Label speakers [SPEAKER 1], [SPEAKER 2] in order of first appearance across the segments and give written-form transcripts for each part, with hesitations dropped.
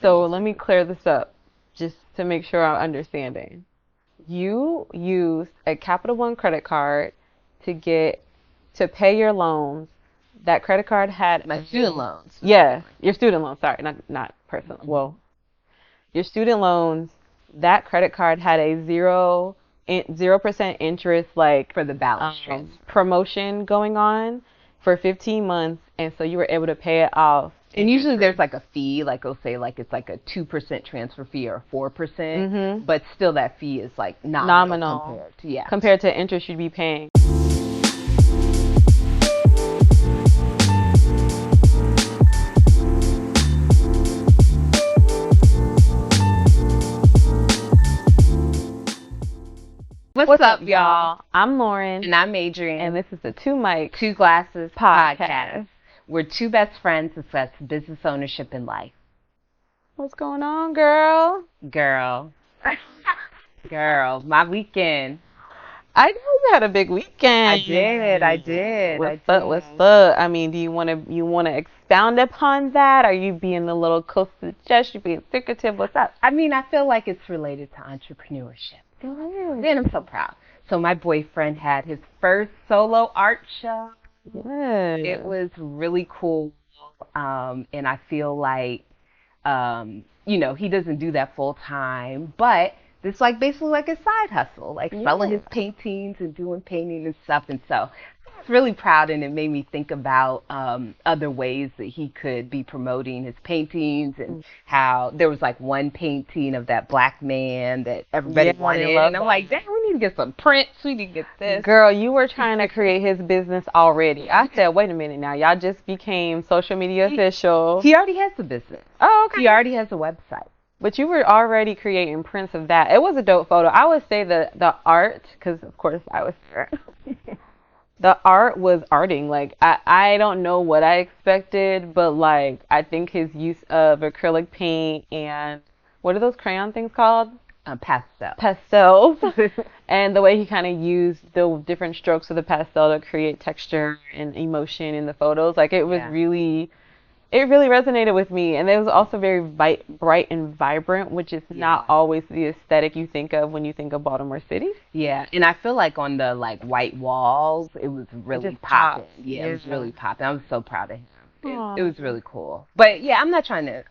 [SPEAKER 1] So let me clear this up just to make sure I'm understanding. You used a Capital One credit card to pay your loans. That credit card had
[SPEAKER 2] My student loans.
[SPEAKER 1] Yeah, your student loans. Sorry, not personal. Well, your student loans. That credit card had a 0% interest like
[SPEAKER 2] For the balance transfer.
[SPEAKER 1] promotion going on for 15 months, and so you were able to pay it off.
[SPEAKER 2] And usually there's like a fee, like it'll say like it's like a 2% transfer fee or 4%, but still that fee is like nominal
[SPEAKER 1] compared to interest you'd be paying.
[SPEAKER 2] What's up, y'all?
[SPEAKER 1] I'm Lauren.
[SPEAKER 2] And I'm Adrian.
[SPEAKER 1] And this is the Two Mics,
[SPEAKER 2] Two Glasses
[SPEAKER 1] podcast.
[SPEAKER 2] We're two best friends discuss business ownership in life.
[SPEAKER 1] What's going on, girl?
[SPEAKER 2] Girl, my weekend.
[SPEAKER 1] I know you had a big weekend.
[SPEAKER 2] I did.
[SPEAKER 1] What's up? I mean, do you want to expound upon that? Are you being a little close to the chest? You being secretive? What's up?
[SPEAKER 2] I mean, I feel like it's related to entrepreneurship.
[SPEAKER 1] Good.
[SPEAKER 2] And I'm so proud. So my boyfriend had his first solo art show.
[SPEAKER 1] Yeah.
[SPEAKER 2] It was really cool. And I feel like, he doesn't do that full time, but it's like basically like a side hustle, like selling his paintings and doing painting and stuff. And so I was really proud, and it made me think about other ways that he could be promoting his paintings, and how there was like one painting of that black man that everybody wanted. And I'm like, dang, we need to get some prints. We need to get this.
[SPEAKER 1] Girl, you were trying to create his business already. I said, wait a minute now. Y'all just became social media official.
[SPEAKER 2] He already has a business.
[SPEAKER 1] Oh, okay.
[SPEAKER 2] He already has a website.
[SPEAKER 1] But you were already creating prints of that. It was a dope photo. I would say the art, because of course I was there. The art was arting. Like, I don't know what I expected, but like I think his use of acrylic paint and what are those crayon things called? Pastels. And the way he kind of used the different strokes of the pastel to create texture and emotion in the photos. Like it was It really resonated with me, and it was also very bright and vibrant, which is not always the aesthetic you think of when you think of Baltimore City.
[SPEAKER 2] Yeah, and I feel like on the like white walls, it was really popping. Yeah, it was really popping. I was so proud of him. It was really cool. But yeah, I'm not trying to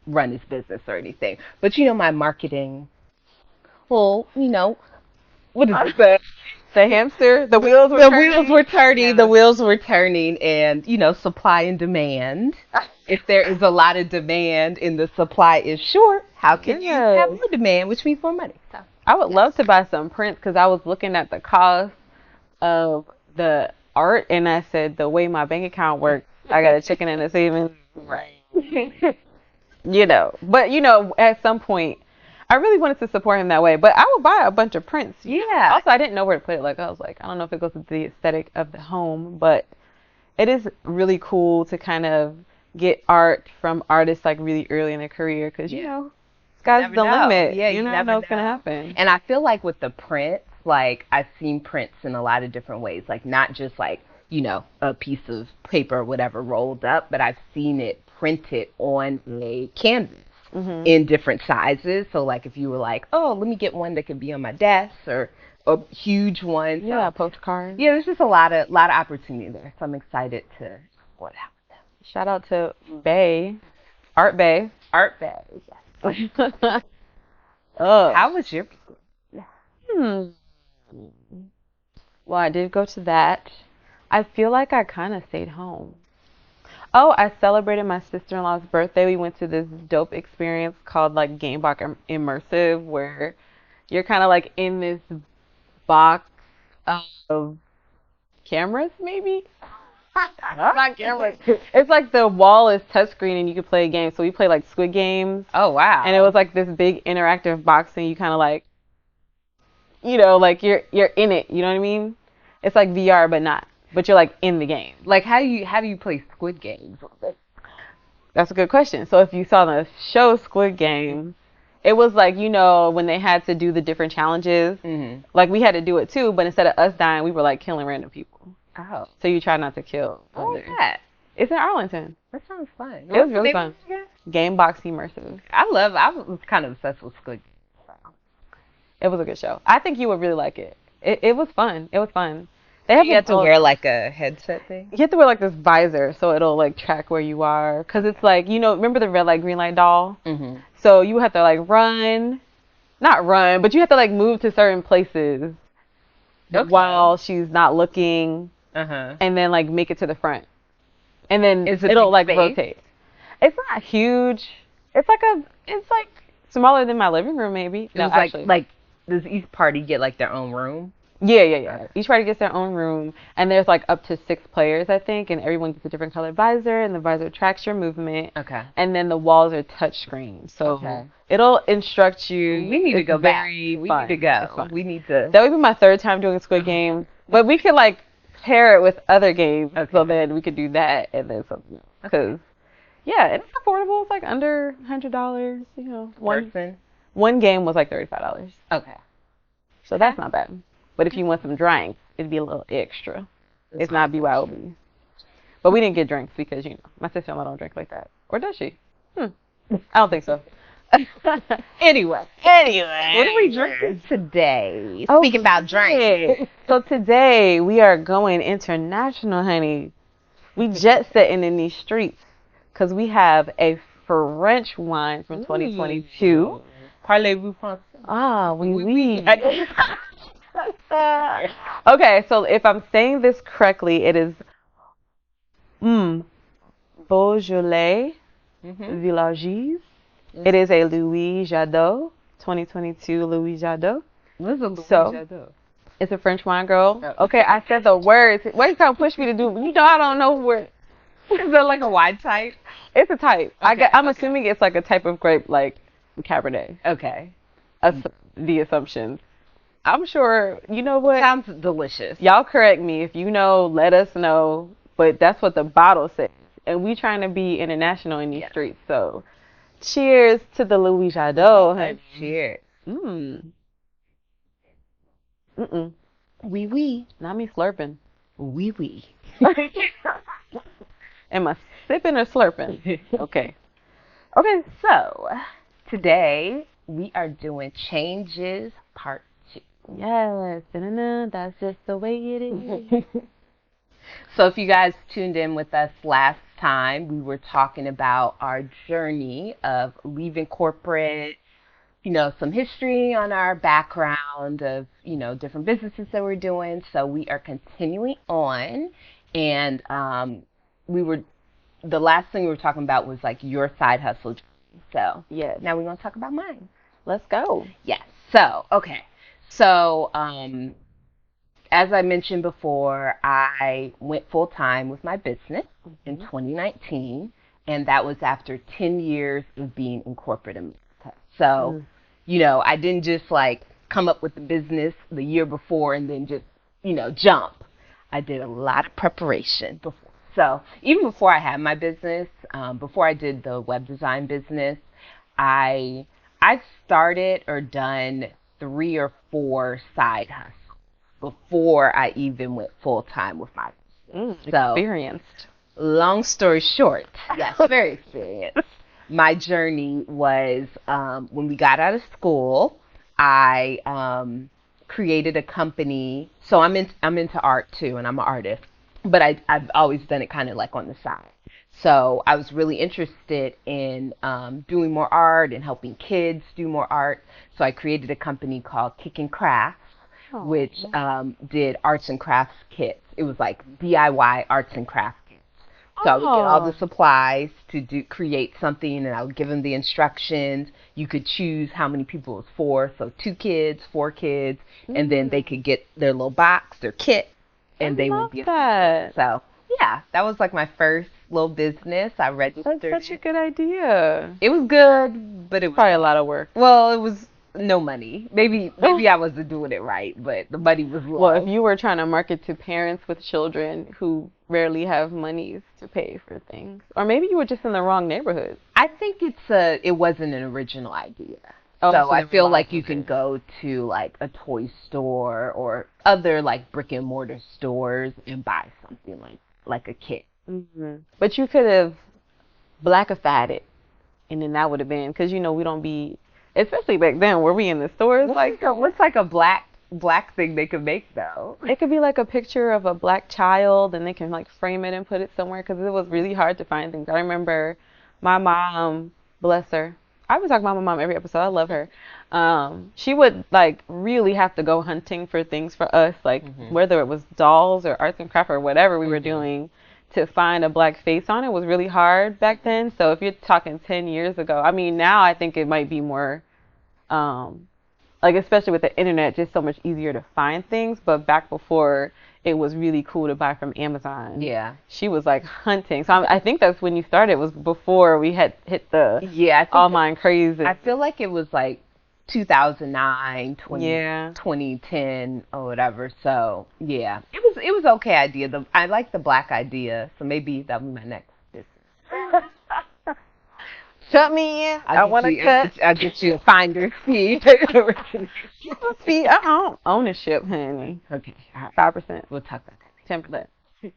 [SPEAKER 2] run his business or anything. But my marketing. Well, what is it?
[SPEAKER 1] The hamster, the wheels
[SPEAKER 2] were turning, and supply and demand. If there is a lot of demand and the supply is short, how can you have more demand, which means more money? So
[SPEAKER 1] I would love to buy some prints, because I was looking at the cost of the art, and I said, the way my bank account works, I got a chicken and a savings. Right. But at some point, I really wanted to support him that way, but I would buy a bunch of prints.
[SPEAKER 2] Yeah.
[SPEAKER 1] Also, I didn't know where to put it. Like, I was like, I don't know if it goes with the aesthetic of the home, but it is really cool to kind of get art from artists like really early in their career, because sky's the limit.
[SPEAKER 2] Yeah,
[SPEAKER 1] you never know what's gonna happen.
[SPEAKER 2] And I feel like with the prints, like I've seen prints in a lot of different ways, like not just like a piece of paper or whatever rolled up, but I've seen it printed on a canvas. In different sizes. So like if you were like, oh, let me get one that could be on my desk, or a huge one.
[SPEAKER 1] Yeah, postcards.
[SPEAKER 2] Yeah, there's just a lot of opportunity there. So I'm excited to explore that with them.
[SPEAKER 1] Shout out to Art Bay.
[SPEAKER 2] Yes. How was your
[SPEAKER 1] Well, I did go to that. I feel like I kind of stayed home. Oh, I celebrated my sister-in-law's birthday. We went to this dope experience called like Gamebox Immersive, where you're kind of like in this box of cameras, maybe? Not cameras. It's like the wall is touchscreen and you can play a game. So we play like Squid Games.
[SPEAKER 2] Oh, wow.
[SPEAKER 1] And it was like this big interactive box, and you kind of like, like you're in it. You know what I mean? It's like VR, but not. But you're like in the game.
[SPEAKER 2] Like how do you play Squid Games?
[SPEAKER 1] That's a good question. So if you saw the show Squid Games, it was like, when they had to do the different challenges, like we had to do it too, but instead of us dying, we were like killing random people.
[SPEAKER 2] Oh.
[SPEAKER 1] So you try not to kill others.
[SPEAKER 2] Yeah.
[SPEAKER 1] It's in Arlington.
[SPEAKER 2] That sounds fun.
[SPEAKER 1] It
[SPEAKER 2] What's
[SPEAKER 1] was
[SPEAKER 2] the
[SPEAKER 1] really
[SPEAKER 2] name of
[SPEAKER 1] fun.
[SPEAKER 2] it again?
[SPEAKER 1] Game Box Immersive.
[SPEAKER 2] I was kind of obsessed with Squid Game.
[SPEAKER 1] It was a good show. I think you would really like it. It was fun. It was fun. They
[SPEAKER 2] So
[SPEAKER 1] have
[SPEAKER 2] you have to wear like a headset thing?
[SPEAKER 1] you have to wear like this visor so it'll like track where you are. Cause it's like, remember the red light, green light doll?
[SPEAKER 2] Mm-hmm.
[SPEAKER 1] So you have to like not run, but you have to like move to certain places while she's not looking, and then like make it to the front, and then it'll like rotate. It's not huge. It's like smaller than my living room maybe.
[SPEAKER 2] It was
[SPEAKER 1] actually.
[SPEAKER 2] like does each party get like their own room?
[SPEAKER 1] Yeah. Each party gets their own room, and there's like up to 6 players, I think, and everyone gets a different colored visor, and the visor tracks your movement.
[SPEAKER 2] Okay.
[SPEAKER 1] And then the walls are touch screen, so it'll instruct you.
[SPEAKER 2] We need to go back.
[SPEAKER 1] We
[SPEAKER 2] need to go. We need to.
[SPEAKER 1] That would be my 3rd time doing Squid Game, but we could like pair it with other games, so then we could do that and then something else. Because yeah, it's affordable. It's like under $100. One game was like $35.
[SPEAKER 2] Okay.
[SPEAKER 1] So that's not bad. But if you want some drinks, it'd be a little extra. It's not BYOB. But we didn't get drinks because, my sister-in-law don't drink like that. Or does she? I don't think so.
[SPEAKER 2] Anyway. What are we drinking today? Speaking about drinks.
[SPEAKER 1] So today we are going international, honey. We jet setting in these streets because we have a French wine from 2022.
[SPEAKER 2] Parlez-vous français?
[SPEAKER 1] Ah, oui. Okay, so if I'm saying this correctly, it is Beaujolais Villages. It is a Louis Jadot, 2022 Louis Jadot.
[SPEAKER 2] What is a Louis
[SPEAKER 1] Jadot? It's a French wine, girl. Okay, I said the words. Why you trying to push me to do? I don't know where.
[SPEAKER 2] Is that like a wine type?
[SPEAKER 1] It's a type. I'm assuming it's like a type of grape, like Cabernet.
[SPEAKER 2] Okay.
[SPEAKER 1] The assumptions. I'm sure, you know what?
[SPEAKER 2] Sounds delicious.
[SPEAKER 1] Y'all correct me. If you know, let us know. But that's what the bottle says. And we trying to be international in these streets. So cheers to the Louis Jadot. Honey.
[SPEAKER 2] Cheers. Oui.
[SPEAKER 1] Not me slurping.
[SPEAKER 2] Oui.
[SPEAKER 1] Am I sipping or slurping? Okay,
[SPEAKER 2] so today we are doing Changes Part 2.
[SPEAKER 1] Yes, that's just the way it is.
[SPEAKER 2] So if you guys tuned in with us last time, we were talking about our journey of leaving corporate, some history on our background of, different businesses that we're doing. So we are continuing on, and the last thing we were talking about was like your side hustle journey. So
[SPEAKER 1] yes,
[SPEAKER 2] now we're going to talk about mine.
[SPEAKER 1] Let's go.
[SPEAKER 2] Yes. So, okay. So, as I mentioned before, I went full-time with my business in 2019, and that was after 10 years of being in corporate America. So, I didn't just like come up with the business the year before and then just, jump. I did a lot of preparation before. So, even before I had my business, before I did the web design business, I started or done 3 or 4 side hustles before I even went full time with my business. So,
[SPEAKER 1] experienced.
[SPEAKER 2] Long story short, yes, very experienced. My journey was when we got out of school, I created a company. So I'm into art too, and I'm an artist, but I've always done it kind of like on the side. So I was really interested in doing more art and helping kids do more art. So I created a company called Kick and Crafts, which did arts and crafts kits. It was like DIY arts and crafts kits. So I would get all the supplies to create something, and I would give them the instructions. You could choose how many people it was for. So 2 kids, 4 kids, and then they could get their little box, their kit, and they would be
[SPEAKER 1] that.
[SPEAKER 2] So yeah, that was like my first little business. I registered.
[SPEAKER 1] That's such a good idea.
[SPEAKER 2] It was good, but it was
[SPEAKER 1] probably a lot of work.
[SPEAKER 2] Well, it was no money. Maybe I wasn't doing it right, but the money was low.
[SPEAKER 1] Well, if you were trying to market to parents with children who rarely have monies to pay for things, or maybe you were just in the wrong neighborhood.
[SPEAKER 2] I think it wasn't an original idea.
[SPEAKER 1] Oh,
[SPEAKER 2] so I feel like you can go to like a toy store or other like brick and mortar stores and buy something like a kit.
[SPEAKER 1] But you could have blackified it, and then that would have been because we don't be, especially back then, were we in the stores like
[SPEAKER 2] What's like a black thing they could make though?
[SPEAKER 1] it could be like a picture of a black child, and they can like frame it and put it somewhere because it was really hard to find things. I remember my mom, bless her. I would talk about my mom every episode. I love her. She would like really have to go hunting for things for us, like whether it was dolls or arts and craft or whatever we were doing, to find a black face on it was really hard back then. So if you're talking 10 years ago, I mean, now I think it might be more, like especially with the internet, just so much easier to find things. But back before, it was really cool to buy from Amazon.
[SPEAKER 2] Yeah.
[SPEAKER 1] She was like hunting. So I think that's when you started. Was before we had hit the
[SPEAKER 2] Yeah, I think
[SPEAKER 1] online craze.
[SPEAKER 2] I feel like it was like 2009,
[SPEAKER 1] Yeah.
[SPEAKER 2] 2010 or whatever. So yeah, it was okay idea. I like the black idea, so maybe that'll be my next business.
[SPEAKER 1] Cut me in. I want to cut.
[SPEAKER 2] I'll get you a finder's fee.
[SPEAKER 1] Fee. I don't ownership, honey.
[SPEAKER 2] Okay, all right.
[SPEAKER 1] 5%.
[SPEAKER 2] We'll talk about that.
[SPEAKER 1] 10%.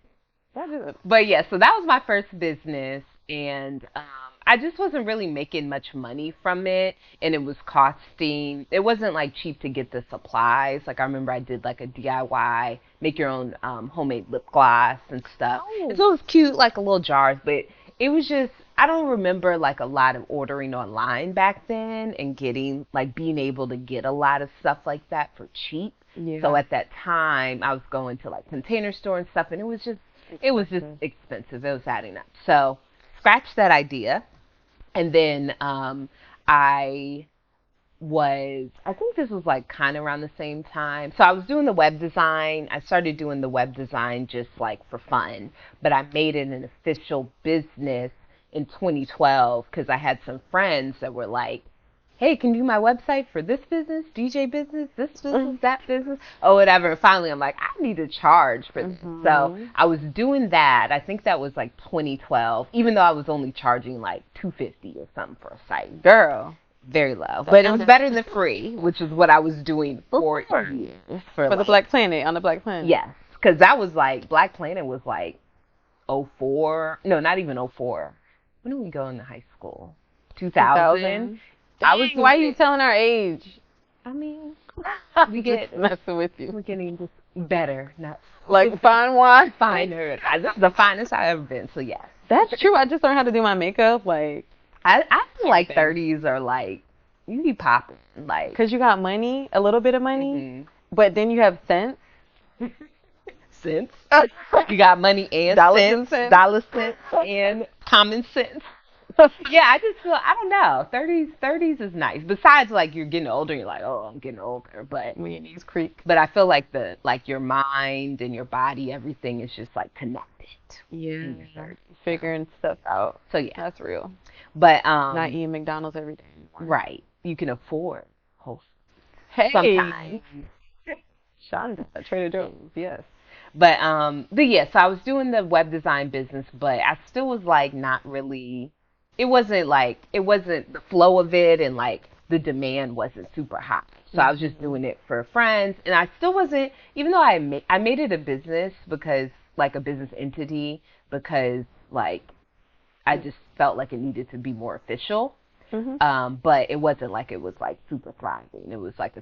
[SPEAKER 1] That is it.
[SPEAKER 2] But yeah, so that was my first business, and I just wasn't really making much money from it, and it was costing. It wasn't like cheap to get the supplies. Like I remember I did like a DIY, make your own homemade lip gloss and stuff.
[SPEAKER 1] Oh.
[SPEAKER 2] And so it was cute, like a little jars, but it was just. I don't remember like a lot of ordering online back then and getting like being able to get a lot of stuff like that for cheap.
[SPEAKER 1] Yeah.
[SPEAKER 2] So at that time I was going to like Container Store and stuff, and it was just expensive. It was adding up. So scratched that idea. And then I think this was like kind of around the same time. So I was doing the web design. I started doing the web design just like for fun, but I made it an official business in 2012 because I had some friends that were like, hey, can you do my website for this business, DJ business, this business, that business, or whatever. And finally, I'm like, I need to charge for this. So I was doing that. I think that was like 2012, even though I was only charging like $250 or something for a site.
[SPEAKER 1] Girl.
[SPEAKER 2] Very low. But it was better than free, which is what I was doing for years.
[SPEAKER 1] For the Black Planet, on the Black Planet.
[SPEAKER 2] Yes. Because that was like, Black Planet was like 04. No, not even 04. When did we go into high school? 2000.
[SPEAKER 1] Dang, why are you telling our age?
[SPEAKER 2] I mean,
[SPEAKER 1] we get messing with you.
[SPEAKER 2] We're getting just better, not
[SPEAKER 1] like fine wine,
[SPEAKER 2] finer. This is the finest I've ever been. So yes,
[SPEAKER 1] that's true. I just learned how to do my makeup. Like
[SPEAKER 2] I feel like 30s are like you be popping, like
[SPEAKER 1] because you got money, a little bit of money, but then you have sense.
[SPEAKER 2] Sense. You got money and sense. Dollar sense and common sense. Yeah, I just feel, I don't know, 30s is nice. Besides, like, you're getting older, you're like, oh, I'm getting older, but
[SPEAKER 1] me and these creek.
[SPEAKER 2] But I feel like your mind and your body, everything is just like connected.
[SPEAKER 1] Yeah, figuring stuff out.
[SPEAKER 2] So yeah,
[SPEAKER 1] that's real.
[SPEAKER 2] But
[SPEAKER 1] not eating McDonald's every day anymore.
[SPEAKER 2] Right, you can afford Whole Foods
[SPEAKER 1] sometimes. Shonda, Trader Joe's, yes.
[SPEAKER 2] But yeah, so I was doing the web design business, but I still was like not really. It wasn't the flow of it, and like the demand wasn't super high. So I was just doing it for friends, and I still wasn't, even though I made it a business because like a business entity, because like I just felt like it needed to be more official. But it wasn't like it was like super thriving. It was like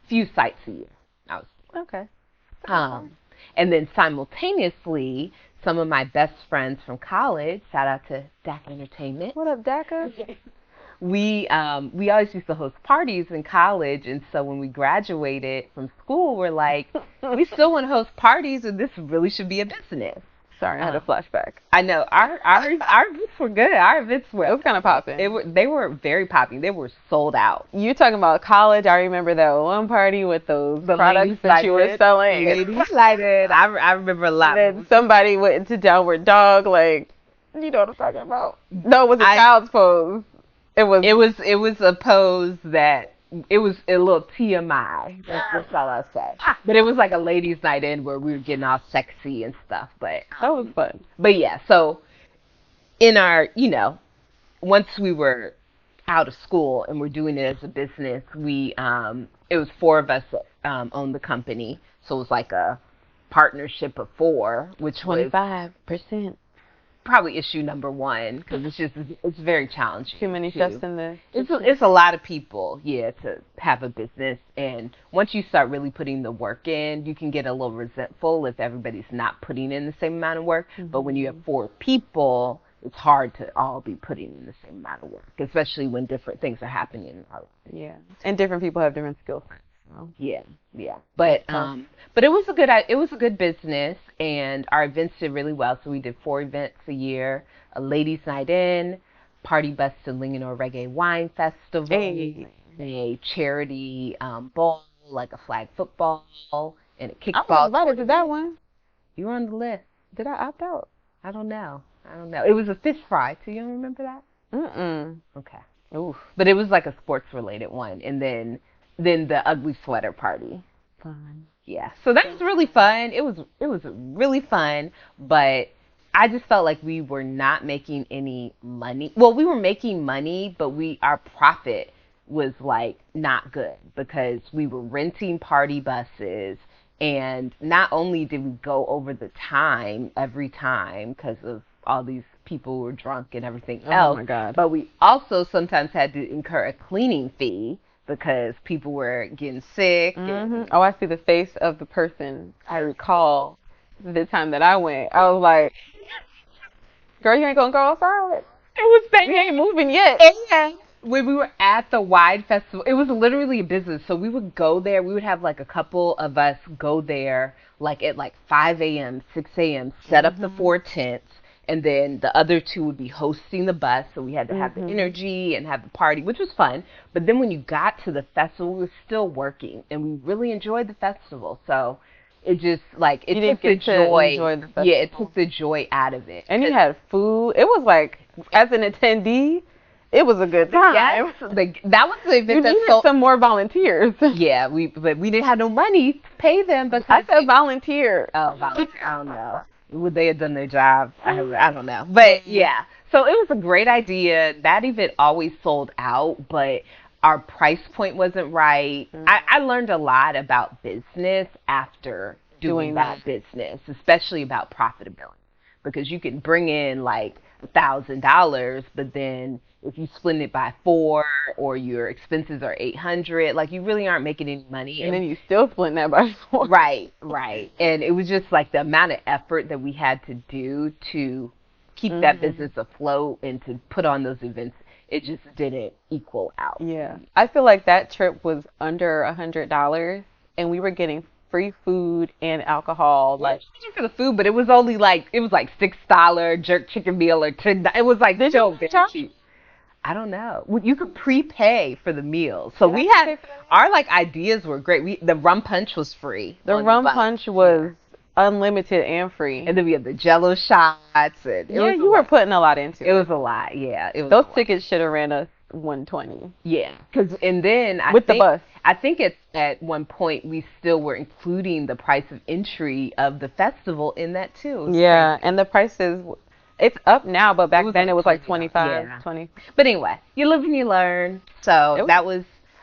[SPEAKER 2] few sites a year. I was
[SPEAKER 1] okay.
[SPEAKER 2] And then simultaneously, some of my best friends from college, shout out to DACA Entertainment.
[SPEAKER 1] What up, DACA?
[SPEAKER 2] We always used to host parties in college, and so when we graduated from school, we're like, we still want to host parties, and this really should be a business.
[SPEAKER 1] Sorry, I had a flashback.
[SPEAKER 2] I know our events were good. Our events were.
[SPEAKER 1] It was kind of popping.
[SPEAKER 2] They were very popping. They were sold out.
[SPEAKER 1] You talking about college? I remember that one party with those products that you were selling.
[SPEAKER 2] Ladies lighted. I remember a lot.
[SPEAKER 1] And then somebody went into Downward Dog. Like, you know what I'm talking about? No, it was a child's pose. It was a pose that. It was a little TMI. That's all I'll say. But it was like a ladies' night in where we were getting all sexy and stuff. But that was fun.
[SPEAKER 2] But yeah, so in our, once we were out of school and we're doing it as a business, it was 4 of us owned the company. So it was like a partnership of 4, which
[SPEAKER 1] 25%.
[SPEAKER 2] probably issue number one because it's very challenging.
[SPEAKER 1] Too many chefs in the
[SPEAKER 2] It's a lot of people, yeah, to have a business. And once you start really putting the work in, you can get a little resentful if everybody's not putting in the same amount of work. But when you have 4 people, it's hard to all be putting in the same amount of work, especially when different things are happening in our life.
[SPEAKER 1] Yeah, and different people have different skill sets. So.
[SPEAKER 2] Yeah, yeah. But it was a good business, and our events did really well. So we did 4 events a year: a ladies' night in, party bus to Linganore Reggae Wine Festival,
[SPEAKER 1] Hey.
[SPEAKER 2] a charity bowl, like a flag football, and a
[SPEAKER 1] I was
[SPEAKER 2] kickball.
[SPEAKER 1] invited to that one.
[SPEAKER 2] You were on the list.
[SPEAKER 1] Did I opt out?
[SPEAKER 2] I don't know. It was a fish fry too. You don't remember that?
[SPEAKER 1] Mm-mm.
[SPEAKER 2] Okay.
[SPEAKER 1] Oof.
[SPEAKER 2] But it was like a sports related one, and then the ugly sweater party.
[SPEAKER 1] Fun.
[SPEAKER 2] Yeah. So that was really fun. It was really fun, but I just felt like we were not making any money. Well, we were making money, but our profit was like not good because we were renting party buses, and not only did we go over the time every time because of all these people who were drunk and everything else.
[SPEAKER 1] Oh my God.
[SPEAKER 2] But we also sometimes had to incur a cleaning fee because people were getting sick.
[SPEAKER 1] Oh, I see the face of the person. I recall the time that I went. I was like, girl, you ain't gonna go outside.
[SPEAKER 2] It was bad.
[SPEAKER 1] We ain't moving yet.
[SPEAKER 2] And when we were at the Wine Festival, it was literally a business. So we would go there. We would have like a couple of us go there like at like 5 a.m., 6 a.m., set up the 4 tents. And then the other 2 would be hosting the bus. So we had to have the energy and have the party, which was fun. But then when you got to the festival, we were still working. And we really enjoyed the festival. So it just, like, it took the joy.
[SPEAKER 1] Enjoy the festival.
[SPEAKER 2] Yeah, it took the joy out of it.
[SPEAKER 1] And you had food. It was like, as an attendee, it was a good time.
[SPEAKER 2] Yes, that was the event
[SPEAKER 1] You
[SPEAKER 2] that
[SPEAKER 1] needed
[SPEAKER 2] sold.
[SPEAKER 1] some more volunteers.
[SPEAKER 2] Yeah, but we didn't have no money to pay them. But
[SPEAKER 1] I said volunteer.
[SPEAKER 2] Oh, volunteer. I don't know. Would they have done their job? I don't know. But yeah, so it was a great idea. That event always sold out, but our price point wasn't right. I learned a lot about business after doing that business, especially about profitability, because you can bring in like $1,000, but then if you split it by 4 or your expenses are 800, like you really aren't making any money.
[SPEAKER 1] And then you still splitting that by 4.
[SPEAKER 2] Right. And it was just like the amount of effort that we had to do to keep that business afloat and to put on those events. It just didn't equal out.
[SPEAKER 1] Yeah. I feel like that trip was under $100, and we were getting free food and alcohol. Like
[SPEAKER 2] for the food, but it was only like $6 jerk chicken meal or $10. It was like so very cheap. I don't know. You could prepay for the meals. So we had our like ideas were great. The rum punch was free.
[SPEAKER 1] The rum punch was unlimited and free.
[SPEAKER 2] And then we had the Jello shots. And
[SPEAKER 1] you were putting a lot into it.
[SPEAKER 2] It was a lot. Yeah.
[SPEAKER 1] Those tickets should have ran us $120.
[SPEAKER 2] Yeah. And then
[SPEAKER 1] the bus.
[SPEAKER 2] I think at one point we still were including the price of entry of the festival in that too.
[SPEAKER 1] Yeah, and the prices. It's up now, but back then it was like 25, 20.
[SPEAKER 2] But anyway, you live and you learn. So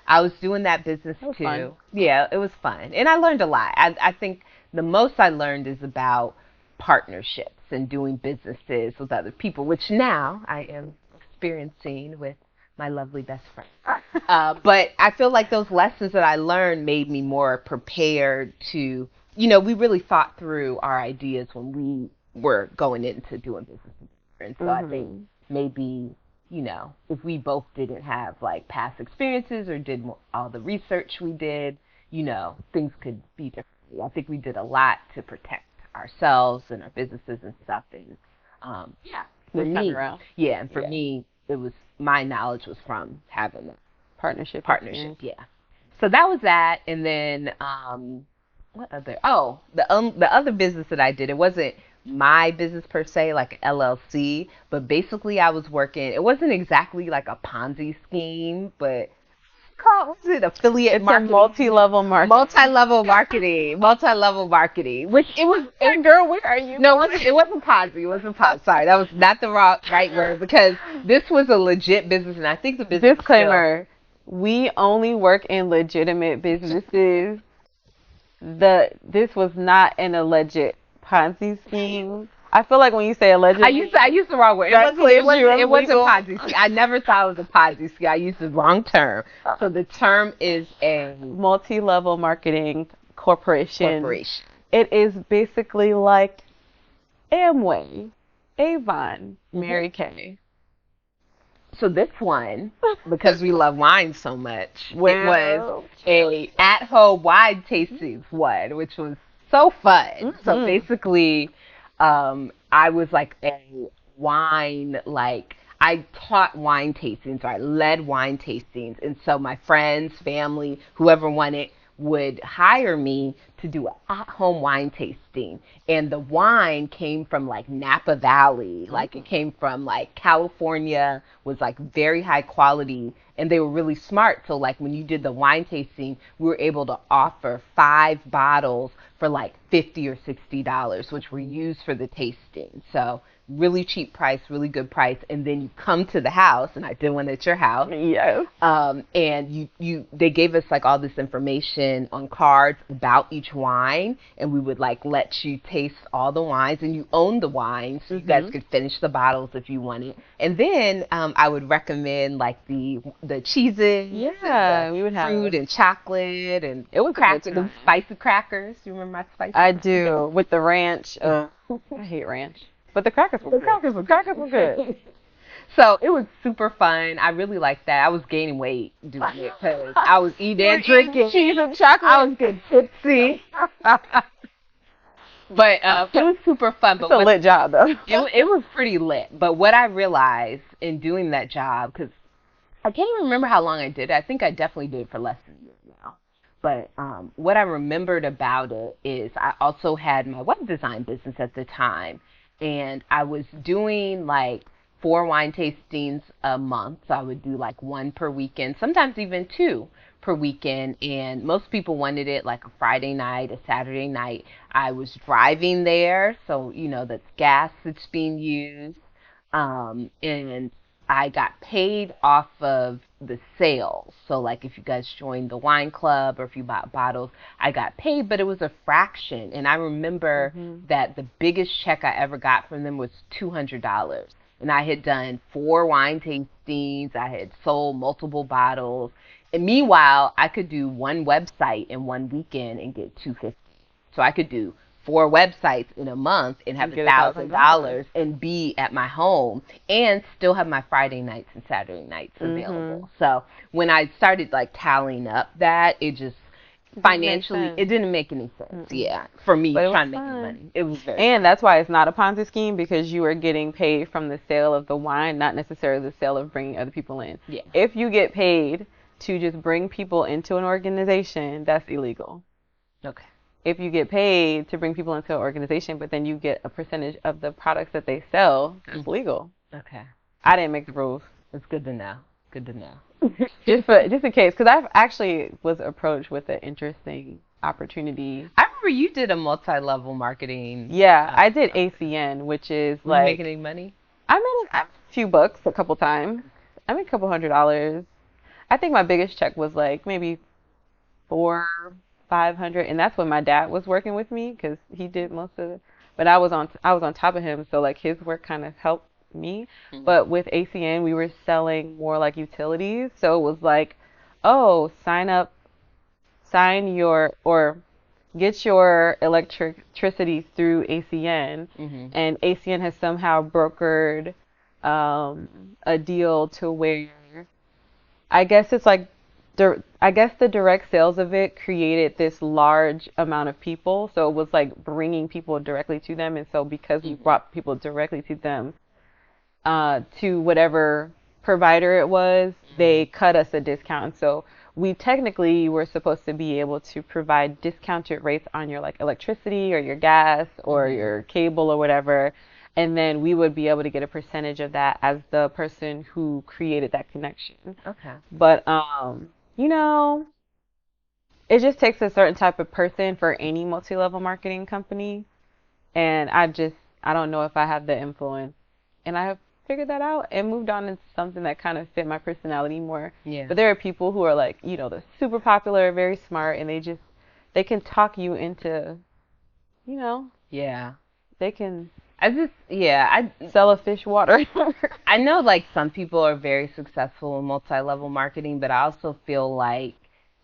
[SPEAKER 2] I was doing that business too.
[SPEAKER 1] Fun.
[SPEAKER 2] Yeah, it was fun. And I learned a lot. I think the most I learned is about partnerships and doing businesses with other people, which now I am experiencing with my lovely best friend. But I feel like those lessons that I learned made me more prepared to, we really thought through our ideas when we were going into doing business together. And so I think maybe, if we both didn't have like past experiences or did all the research we did, things could be different. I think we did a lot to protect ourselves and our businesses and stuff. And for me, and for me, it was my knowledge was from having a partnership. Yeah. So that was that, and then what other? Oh, the other business that I did. It wasn't my business per se, like an LLC, but basically I was working. It wasn't exactly like a Ponzi scheme, but what was it? Affiliate marketing.
[SPEAKER 1] Multi-level marketing.
[SPEAKER 2] Multi-level marketing. Which it was.
[SPEAKER 1] Girl, where are you?
[SPEAKER 2] No, it wasn't Ponzi. It wasn't Ponzi. Sorry, that was not the right word, because this was a legit business, and I think the business.
[SPEAKER 1] Disclaimer: we only work in legitimate businesses. This was not an alleged Ponzi scheme. I feel like when you say allegedly,
[SPEAKER 2] I used the wrong word.
[SPEAKER 1] that clears you of
[SPEAKER 2] It wasn't
[SPEAKER 1] legal.
[SPEAKER 2] Ponzi scheme. I never thought it was a Ponzi scheme. I used the wrong term. So the term is a
[SPEAKER 1] Multi-level marketing corporation.
[SPEAKER 2] corporation.
[SPEAKER 1] It is basically like Amway, Avon, Mary Kay.
[SPEAKER 2] So this one, because we love wine so much, it was
[SPEAKER 1] Well,
[SPEAKER 2] a at-home wine tasting one, which was so fun. So
[SPEAKER 1] Mhm.
[SPEAKER 2] basically, I was like a wine, like I taught wine tastings, or I led wine tastings, and so my friends, family, whoever wanted would hire me to do an at-home wine tasting. And the wine came from like Napa Valley, like it came from like California, was like very high quality, and they were really smart. So like when you did the wine tasting, we were able to offer 5 bottles for like $50 or $60, which were used for the tasting. So really cheap price, really good price. And then you come to the house, and I did one at your house.
[SPEAKER 1] Yes.
[SPEAKER 2] And they gave us like all this information on cards about each wine, and we would like let you taste all the wines, and you own the wine, so you guys could finish the bottles if you wanted. And then I would recommend like the cheeses,
[SPEAKER 1] Yeah,
[SPEAKER 2] and
[SPEAKER 1] we would have
[SPEAKER 2] fruit and chocolate, and
[SPEAKER 1] It was a good
[SPEAKER 2] the
[SPEAKER 1] time.
[SPEAKER 2] spicy crackers. You remember my spicy?
[SPEAKER 1] I do with the ranch. I hate ranch, but the crackers were good. Crackers were good.
[SPEAKER 2] So it was super fun. I really liked that. I was gaining weight doing it because I was eating and drinking
[SPEAKER 1] cheese and chocolate.
[SPEAKER 2] I was getting tipsy. But it was super fun. But
[SPEAKER 1] It's a lit job though.
[SPEAKER 2] it was pretty lit. But what I realized in doing that job, because I can't even remember how long I did it. I think I definitely did it for less than a year now. But what I remembered about it is I also had my web design business at the time. And I was doing like 4 wine tastings a month. So I would do like 1 per weekend, sometimes even 2 per weekend. And most people wanted it like a Friday night, a Saturday night. I was driving there, so you know that's gas that's being used. And I got paid off of the sales. So like if you guys joined the wine club or if you bought bottles, I got paid, but it was a fraction. And I remember that the biggest check I ever got from them was $200. And I had done 4 wine tastings. I had sold multiple bottles. And meanwhile, I could do 1 website in 1 weekend and get $250. So I could do 4 websites in a month and have
[SPEAKER 1] get
[SPEAKER 2] $1,000 and be at my home and still have my Friday nights and Saturday nights available. So when I started like tallying up that, it just financially it didn't make any sense. Yeah, for me
[SPEAKER 1] But it
[SPEAKER 2] trying
[SPEAKER 1] was
[SPEAKER 2] to make
[SPEAKER 1] fun.
[SPEAKER 2] money, it was very.
[SPEAKER 1] And that's why it's not a Ponzi scheme, because you are getting paid from the sale of the wine, not necessarily the sale of bringing other people in.
[SPEAKER 2] Yeah.
[SPEAKER 1] If you get paid to just bring people into an organization, that's illegal.
[SPEAKER 2] Okay.
[SPEAKER 1] If you get paid to bring people into an organization, but then you get a percentage of the products that they sell, it's legal.
[SPEAKER 2] Okay.
[SPEAKER 1] I didn't make the rules.
[SPEAKER 2] It's good to know. Good to know.
[SPEAKER 1] just in case, because I actually was approached with an interesting opportunity.
[SPEAKER 2] I remember you did a multi-level marketing.
[SPEAKER 1] Yeah, I did ACN, which is
[SPEAKER 2] Were you
[SPEAKER 1] like
[SPEAKER 2] making any money?
[SPEAKER 1] I made a few bucks a couple times. I made a couple $100. I think my biggest check was like maybe 400-500, and that's when my dad was working with me because he did most of it. But I was on top of him, so like his work kind of helped me. But with ACN, we were selling more like utilities, so it was like, oh, get your electricity through ACN, and ACN has somehow brokered a deal to where I guess it's like I guess the direct sales of it created this large amount of people, so it was like bringing people directly to them, and so because we brought people directly to them, to whatever provider it was, they cut us a discount. And so we technically were supposed to be able to provide discounted rates on your like electricity or your gas or your cable or whatever, and then we would be able to get a percentage of that as the person who created that connection.
[SPEAKER 2] Okay.
[SPEAKER 1] But you know, it just takes a certain type of person for any multi-level marketing company, and I don't know if I have the influence, and I have figured that out and moved on into something that kind of fit my personality more.
[SPEAKER 2] Yeah.
[SPEAKER 1] But there are people who are like, they're super popular, very smart, and they can talk you into,
[SPEAKER 2] Yeah.
[SPEAKER 1] they can.
[SPEAKER 2] I just, yeah,
[SPEAKER 1] Sell a fish water.
[SPEAKER 2] I know like some people are very successful in multi-level marketing, but I also feel like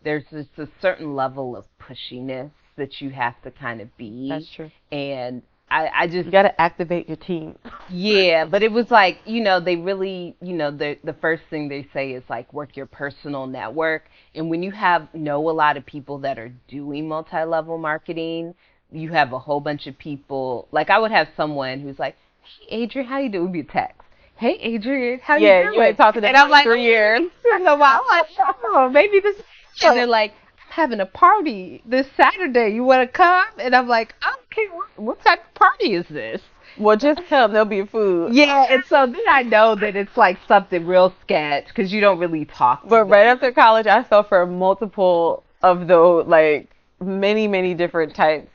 [SPEAKER 2] there's just a certain level of pushiness that you have to kind of be.
[SPEAKER 1] That's true.
[SPEAKER 2] And I just,
[SPEAKER 1] You got to activate your team.
[SPEAKER 2] yeah, but it was like, they really, the first thing they say is like work your personal network. And when you know a lot of people that are doing multi-level marketing, you have a whole bunch of people. Like I would have someone who's like, "Hey Adrian, how you doing?" It would be a text. "Hey Adrian, how you
[SPEAKER 1] Yeah,
[SPEAKER 2] doing?"
[SPEAKER 1] you ain't talked to them
[SPEAKER 2] And I'm
[SPEAKER 1] in
[SPEAKER 2] like,
[SPEAKER 1] 3 years.
[SPEAKER 2] I'm like, oh, maybe this. And they're like, "I'm having a party this Saturday. You want to come?" And I'm like, "Okay, what type of party is this?"
[SPEAKER 1] Well, just come. There'll be food.
[SPEAKER 2] Yeah, and so then I know that it's like something real sketch because you don't really talk to
[SPEAKER 1] But
[SPEAKER 2] them.
[SPEAKER 1] right after college, I fell for multiple of those, like many, many different types.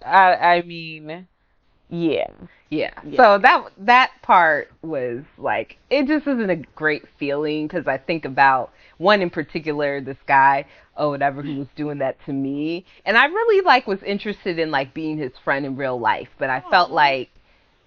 [SPEAKER 1] I mean, yeah.
[SPEAKER 2] Yeah.
[SPEAKER 1] Yeah.
[SPEAKER 2] So that part was like it just isn't a great feeling because I think about one in particular, this guy or whatever who was doing that to me, and I really like was interested in like being his friend in real life, but I felt like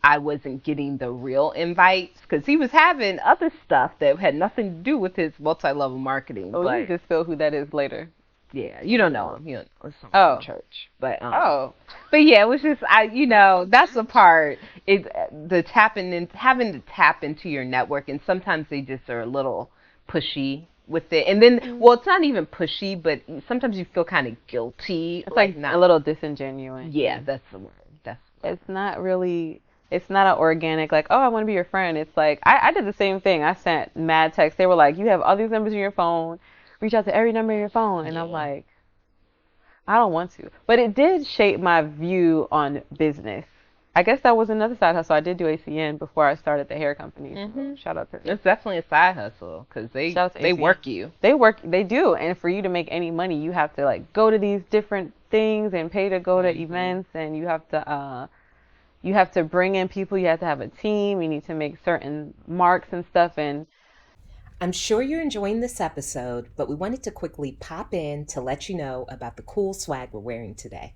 [SPEAKER 2] I wasn't getting the real invites because he was having other stuff that had nothing to do with his multi-level marketing.
[SPEAKER 1] Oh, you
[SPEAKER 2] But
[SPEAKER 1] just feel who that is later.
[SPEAKER 2] yeah, you don't know him. You don't know it's someone
[SPEAKER 1] Oh.
[SPEAKER 2] from church. But
[SPEAKER 1] Oh.
[SPEAKER 2] but yeah, it was just that's the part. It the tapping in having to tap into your network, and sometimes they just are a little pushy with it. And then, well, it's not even pushy, but sometimes you feel kind of guilty.
[SPEAKER 1] It's like
[SPEAKER 2] not
[SPEAKER 1] a little disingenuous.
[SPEAKER 2] Yeah, that's the word.
[SPEAKER 1] It's not really. It's not an organic, like, oh, I want to be your friend. It's like, I did the same thing. I sent mad texts. They were like, you have all these numbers in your phone. Reach out to every number in your phone. And I'm like, I don't want to. But it did shape my view on business. I guess that was another side hustle. I did do ACN before I started the hair company. So shout out to them.
[SPEAKER 2] It's definitely a side hustle because they
[SPEAKER 1] ACN.
[SPEAKER 2] work you.
[SPEAKER 1] They do. And for you to make any money, you have to like go to these different things and pay to go to events, and you have to bring in people. You have to have a team. You need to make certain marks and stuff. And
[SPEAKER 3] I'm sure you're enjoying this episode, but we wanted to quickly pop in to let you know about the cool swag we're wearing today.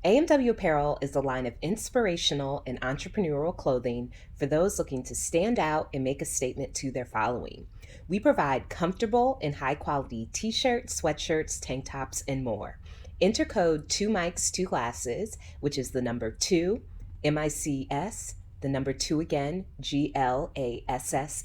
[SPEAKER 3] AMW Apparel is a line of inspirational and entrepreneurial clothing for those looking to stand out and make a statement to their following. We provide comfortable and high-quality t-shirts, sweatshirts, tank tops, and more. Enter code 2mics2glasses, which is the number 2, MICS, the number 2 again, GLASSES,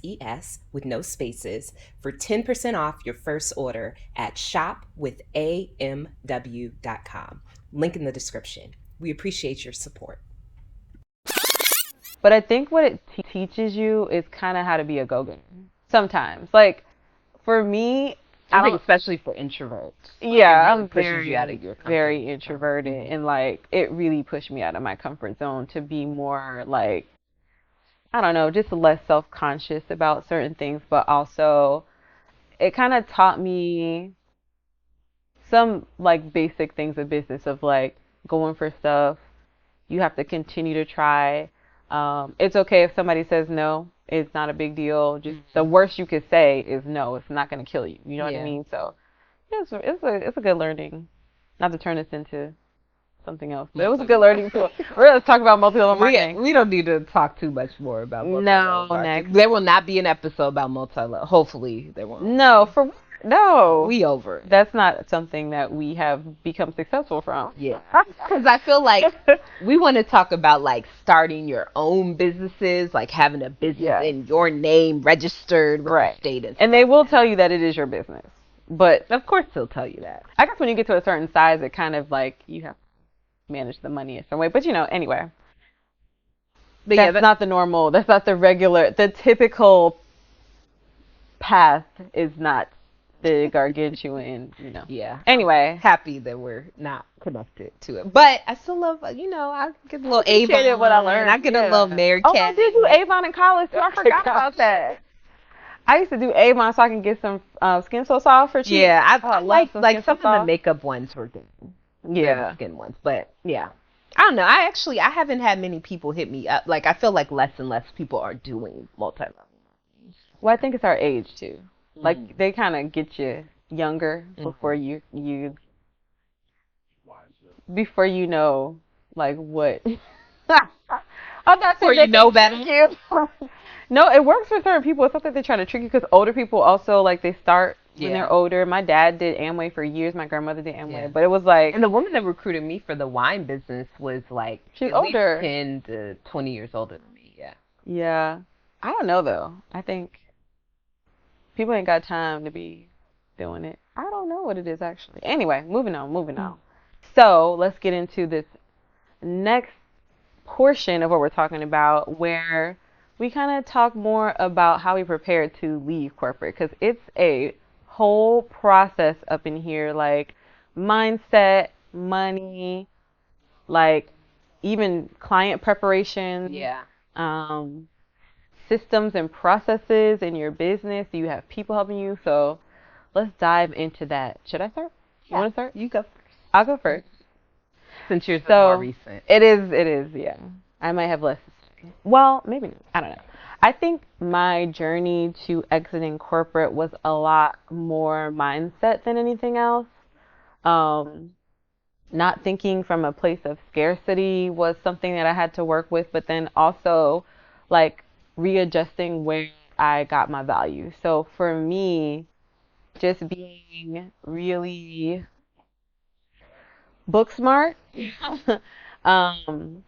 [SPEAKER 3] with no spaces, for 10% off your first order at shopwithamw.com. Link in the description. We appreciate your support.
[SPEAKER 1] But I think what it teaches you is kind of how to be a go-getter. Sometimes, like for me,
[SPEAKER 2] I think especially for introverts.
[SPEAKER 1] Yeah,
[SPEAKER 2] really
[SPEAKER 1] I'm
[SPEAKER 2] pushes you out of your comfort
[SPEAKER 1] very
[SPEAKER 2] zone.
[SPEAKER 1] introverted, and like it really pushed me out of my comfort zone to be more like, I don't know, just less self-conscious about certain things, but also it kind of taught me some like basic things of business of like going for stuff. You have to continue to try. It's okay if somebody says no. It's not a big deal. Just the worst you could say is no. It's not going to kill you. You know what I mean? So yeah, it's a good learning. Not to turn this into something else, but it was a good learning tool. We're going to talk about multi-level marketing.
[SPEAKER 2] We don't need to talk too much more about multi-level marketing.
[SPEAKER 1] Next.
[SPEAKER 2] There will not be an episode about multi-level. Hopefully there won't.
[SPEAKER 1] No.
[SPEAKER 2] We over it.
[SPEAKER 1] That's not something that we have become successful from.
[SPEAKER 2] Yeah. Because I feel like we want to talk about like starting your own businesses, like having a business in your name registered with the state.
[SPEAKER 1] And they will tell you that it is your business. But
[SPEAKER 2] of course they'll tell you that.
[SPEAKER 1] I guess when you get to a certain size, it kind of like you have to manage the money in some way. But anyway. But that's not the normal, that's not the regular, the typical path is not the gargantuan,
[SPEAKER 2] Yeah.
[SPEAKER 1] Anyway.
[SPEAKER 2] Happy that we're not connected to it. But I still love, I get a little Avon.
[SPEAKER 1] What I learned.
[SPEAKER 2] I get a little Mary Cat.
[SPEAKER 1] Oh, I did do Avon in college, too. I forgot about that. I used to do Avon so I can get some Skin So Soft for cheap.
[SPEAKER 2] Yeah, I like some of the
[SPEAKER 1] soft.
[SPEAKER 2] makeup ones were good.
[SPEAKER 1] Yeah.
[SPEAKER 2] Skin ones. But, yeah. I don't know. I haven't had many people hit me up. Like, I feel like less and less people are doing multi-level.
[SPEAKER 1] Well, I think it's our age, too. Like, they kind of get you younger before you before you know, like, what. Oh, that's
[SPEAKER 2] Or
[SPEAKER 1] it.
[SPEAKER 2] you know better.
[SPEAKER 1] No, it works for certain people. It's not that they're trying to trick you because older people also like they start when they're
[SPEAKER 2] Yeah.
[SPEAKER 1] older. My dad did Amway for years. My grandmother did
[SPEAKER 2] Yeah.
[SPEAKER 1] Amway, but it was like
[SPEAKER 2] And the woman that recruited me for the wine business was like
[SPEAKER 1] she's
[SPEAKER 2] at least
[SPEAKER 1] older.
[SPEAKER 2] 10 to 20 years older than me. Yeah.
[SPEAKER 1] Yeah, I don't know though. I think people ain't got time to be doing it. I don't know what it is actually. Anyway, moving on, moving on. So let's get into this next portion of what we're talking about where we kind of talk more about how we prepare to leave corporate because it's a whole process up in here, like mindset, money, like even client preparation,
[SPEAKER 2] Yeah.
[SPEAKER 1] um, systems and processes in your business. You have people helping you. So let's dive into that. Should I start? You want to start?
[SPEAKER 2] You go first.
[SPEAKER 1] I'll go first.
[SPEAKER 2] Since yours is
[SPEAKER 1] So
[SPEAKER 2] more recent.
[SPEAKER 1] it is, yeah. I might have less. Well, maybe not. I don't know. I think my journey to exiting corporate was a lot more mindset than anything else. Um, Not thinking from a place of scarcity was something that I had to work with, but then also like readjusting where I got my value. So for me, just being really book smart. um,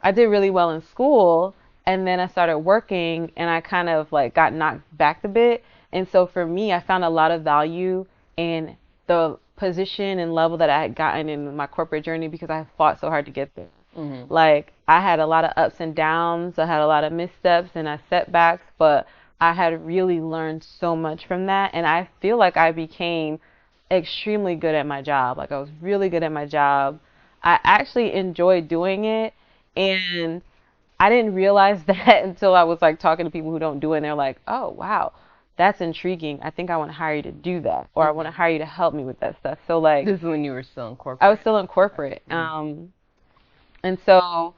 [SPEAKER 1] I did really well in school, and then I started working, and I kind of like got knocked back a bit. And so for me, I found a lot of value in the position and level that I had gotten in my corporate journey because I fought so hard to get there.
[SPEAKER 2] Mm-hmm.
[SPEAKER 1] Like I had a lot of ups and downs, I had a lot of missteps and I setbacks, but I had really learned so much from that, and I feel like I became extremely good at my job. Like I was really good at my job. I actually enjoyed doing it, and I didn't realize that until I was like talking to people who don't do it, and they're like, "Oh, wow. That's intriguing. I think I want to hire you to do that, or I want to hire you to help me with that stuff." So like
[SPEAKER 2] This is when you were still in corporate.
[SPEAKER 1] I was still in corporate. And so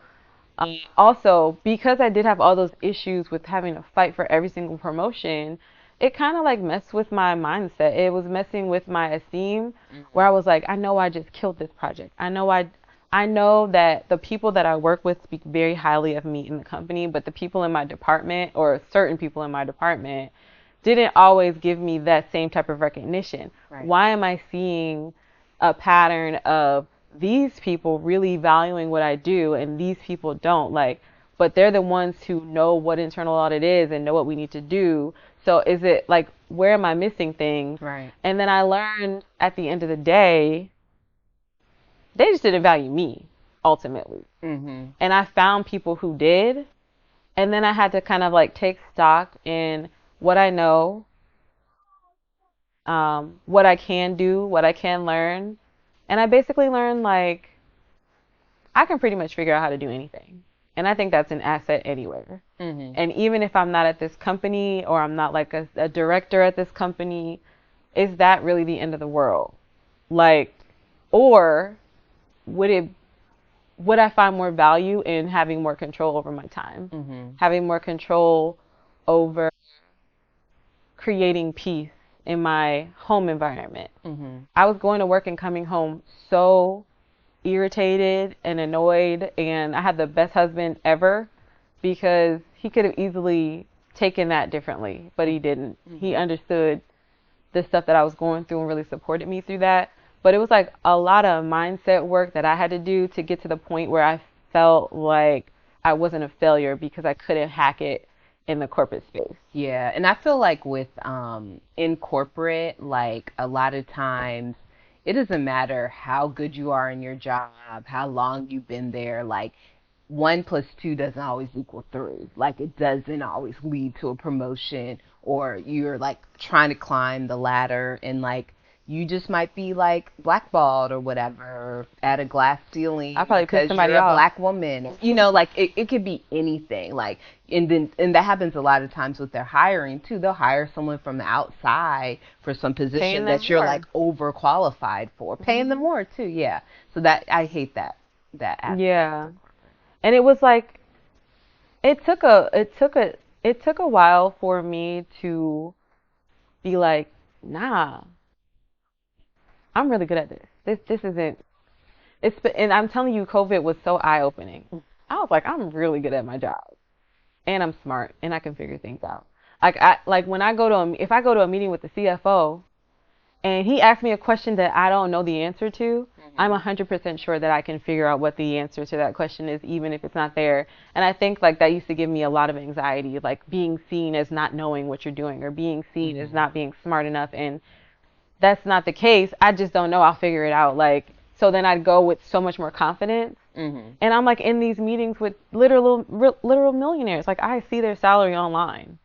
[SPEAKER 1] also because I did have all those issues with having to fight for every single promotion, it kind of like messed with my mindset. It was messing with my esteem, where I was like, I know I just killed this project. I know that the people that I work with speak very highly of me in the company, but the people in my department or certain people in my department didn't always give me that same type of recognition.
[SPEAKER 2] Right.
[SPEAKER 1] Why am I seeing a pattern of these people really valuing what I do and these people don't? Like, but they're the ones who know what internal audit is and know what we need to do. So is it like, where am I missing things?
[SPEAKER 2] Right.
[SPEAKER 1] And then I learned at the end of the day, they just didn't value me ultimately.
[SPEAKER 2] Mm-hmm.
[SPEAKER 1] And I found people who did. And then I had to kind of like take stock in what I know, what I can do, what I can learn. And I basically learned like I can pretty much figure out how to do anything. And I think that's an asset anywhere.
[SPEAKER 2] Mm-hmm.
[SPEAKER 1] And even if I'm not at this company or I'm not like a director at this company, is that really the end of the world? Like, or would I find more value in having more control over my time?
[SPEAKER 2] Mm-hmm.
[SPEAKER 1] Having more control over creating peace in my home environment.
[SPEAKER 2] Mm-hmm.
[SPEAKER 1] I was going to work and coming home so irritated and annoyed, and I had the best husband ever because he could have easily taken that differently, but he didn't. Mm-hmm. He understood the stuff that I was going through and really supported me through that. But it was like a lot of mindset work that I had to do to get to the point where I felt like I wasn't a failure because I couldn't hack it in the corporate space.
[SPEAKER 2] Yeah, and I feel like with in corporate, like a lot of times it doesn't matter how good you are in your job, how long you've been there, like 1 + 2 doesn't always equal 3. Like it doesn't always lead to a promotion, or you're like trying to climb the ladder and like you just might be like blackballed or whatever at a glass ceiling
[SPEAKER 1] I probably
[SPEAKER 2] because
[SPEAKER 1] pissed somebody
[SPEAKER 2] you're a
[SPEAKER 1] off.
[SPEAKER 2] black woman. You know, like it could be anything. Like and that happens a lot of times with their hiring too. They'll hire someone from the outside for some position that you're
[SPEAKER 1] more.
[SPEAKER 2] like overqualified for, paying them more too. Yeah. So that I hate that aspect.
[SPEAKER 1] Yeah. And it was like it took a while for me to be like, nah, I'm really good at this. This isn't. And I'm telling you, COVID was so eye-opening. I was like, I'm really good at my job, and I'm smart, and I can figure things out. Like when I go to if I go to a meeting with the CFO, and he asks me a question that I don't know the answer to, I'm 100% sure that I can figure out what the answer to that question is, even if it's not there. And I think like that used to give me a lot of anxiety, like being seen as not knowing what you're doing or being seen as not being smart enough. And that's not the case. I just don't know. I'll figure it out. Like, so then I'd go with so much more confidence. And I'm like in these meetings with literal millionaires. Like I see their salary online.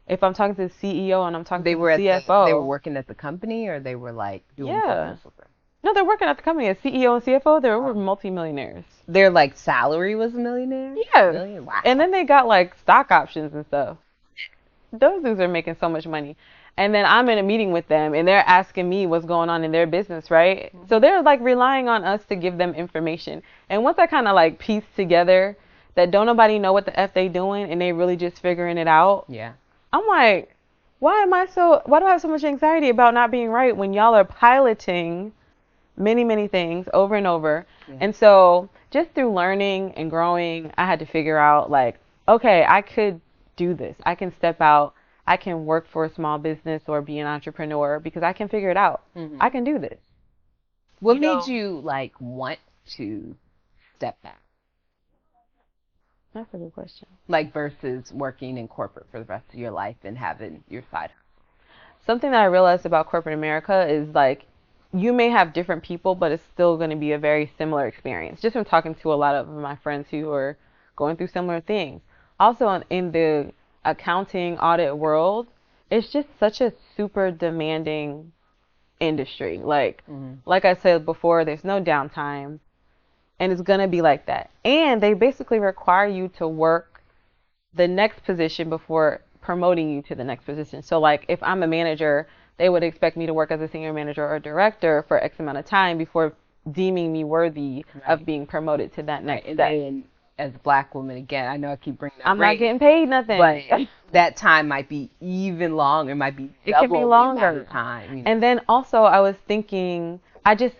[SPEAKER 1] If I'm talking to the CEO and I'm talking to the CFO.
[SPEAKER 2] They were working at the company, or they were like doing business with them?
[SPEAKER 1] No, they're working at the company as CEO and CFO. They were multimillionaires.
[SPEAKER 2] Their like salary was $1 million?
[SPEAKER 1] Yeah.
[SPEAKER 2] Wow.
[SPEAKER 1] And then they got like stock options and stuff. Those dudes are making so much money. And then I'm in a meeting with them and they're asking me what's going on in their business, right? So they're like relying on us to give them information. And once I kind of like piece together that don't nobody know what the F they doing and they really just figuring it out.
[SPEAKER 2] Yeah.
[SPEAKER 1] I'm like, why do I have so much anxiety about not being right when y'all are piloting many, many things over and over? Yeah. And so just through learning and growing, I had to figure out like, okay, I could do this. I can step out. I can work for a small business or be an entrepreneur because I can figure it out. I can do this.
[SPEAKER 2] What made you like want to step back?
[SPEAKER 1] That's a good question.
[SPEAKER 2] Like versus working in corporate for the rest of your life and having your side hustle.
[SPEAKER 1] Something that I realized about corporate America is like you may have different people, but it's still going to be a very similar experience. Just from talking to a lot of my friends who are going through similar things. Also in the accounting audit world, it's just such a super demanding industry. Like I said before, there's no downtime. And it's going to be like that. And they basically require you to work the next position before promoting you to the next position. So like if I'm a manager, they would expect me to work as a senior manager or director for X amount of time before deeming me worthy of being promoted to that next step.
[SPEAKER 2] And as a black woman, again, I know I keep bringing that
[SPEAKER 1] I'm not getting paid nothing.
[SPEAKER 2] But that time might be even longer. It might be double.
[SPEAKER 1] It can be longer.
[SPEAKER 2] Time.
[SPEAKER 1] And then also I was thinking, I just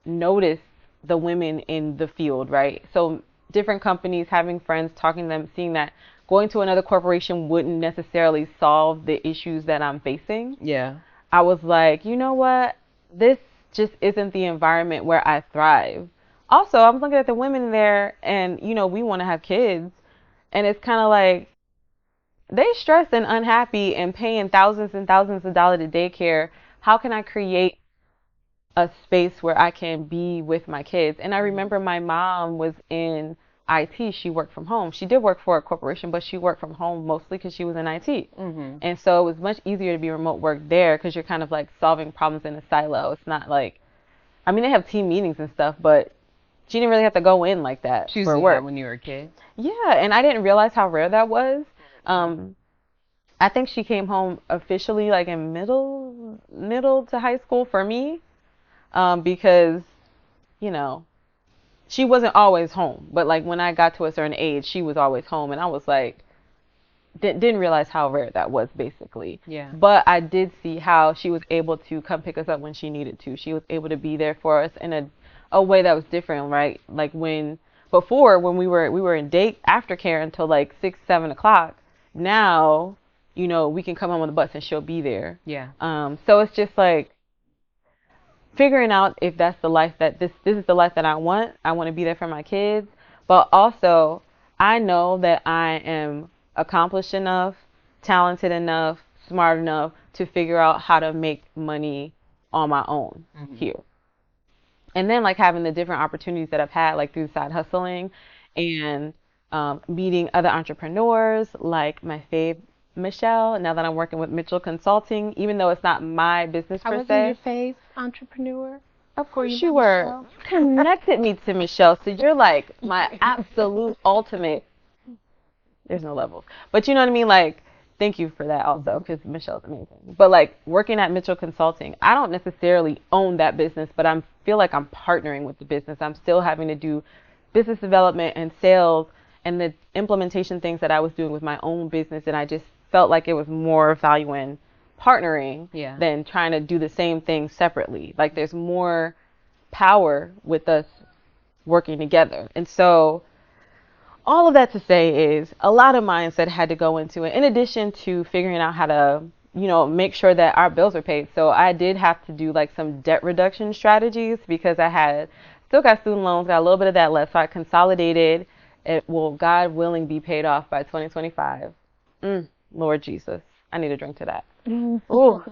[SPEAKER 1] noticed the women in the field, right? So different companies, having friends, talking to them, seeing that going to another corporation wouldn't necessarily solve the issues that I'm facing.
[SPEAKER 2] Yeah.
[SPEAKER 1] I was like, you know what? This just isn't the environment where I thrive. Also, I was looking at the women there and, you know, we want to have kids. And it's kind of like they stressed and unhappy and paying thousands and thousands of dollars to daycare. How can I create a space where I can be with my kids? And I remember my mom was in IT. She worked from home. She did work for a corporation, but she worked from home mostly because she was in IT. And so it was much easier to be remote work there because you're kind of like solving problems in a silo. It's not like, I mean, they have team meetings and stuff, but she didn't really have to go in like that for work.
[SPEAKER 2] When you were a kid?
[SPEAKER 1] Yeah, and I didn't realize how rare that was. I think she came home officially like in middle to high school for me. Because, you know, she wasn't always home. But, like, when I got to a certain age, she was always home. And I was like, didn't realize how rare that was, basically.
[SPEAKER 2] Yeah.
[SPEAKER 1] But I did see how she was able to come pick us up when she needed to. She was able to be there for us in a way that was different, right? Like, before, when we were in aftercare until, like, 6, 7 o'clock. Now, you know, we can come home on the bus and she'll be there.
[SPEAKER 2] Yeah.
[SPEAKER 1] So it's just, like, figuring out if that's the life that this is the life that I want. I want to be there for my kids, but also I know that I am accomplished enough, talented enough, smart enough to figure out how to make money on my own here. And then like having the different opportunities that I've had like through side hustling and meeting other entrepreneurs like my fave Michelle, now that I'm working with Mitchell Consulting, even though it's not my business per se.
[SPEAKER 2] I wasn't your fave entrepreneur?
[SPEAKER 1] Of course you were. You connected me to Michelle, so you're like my absolute ultimate. There's no levels. But you know what I mean? Like, thank you for that also, because Michelle's amazing. But like working at Mitchell Consulting, I don't necessarily own that business, but I feel like I'm partnering with the business. I'm still having to do business development and sales and the implementation things that I was doing with my own business, and I just felt like it was more value in partnering than trying to do the same thing separately. Like there's more power with us working together. And so all of that to say is a lot of mindset had to go into it, in addition to figuring out how to, make sure that our bills are paid. So I did have to do like some debt reduction strategies because I had still got student loans, got a little bit of that left. So I consolidated. It will, God willing, be paid off by 2025. Lord Jesus, I need a drink to that. Ooh.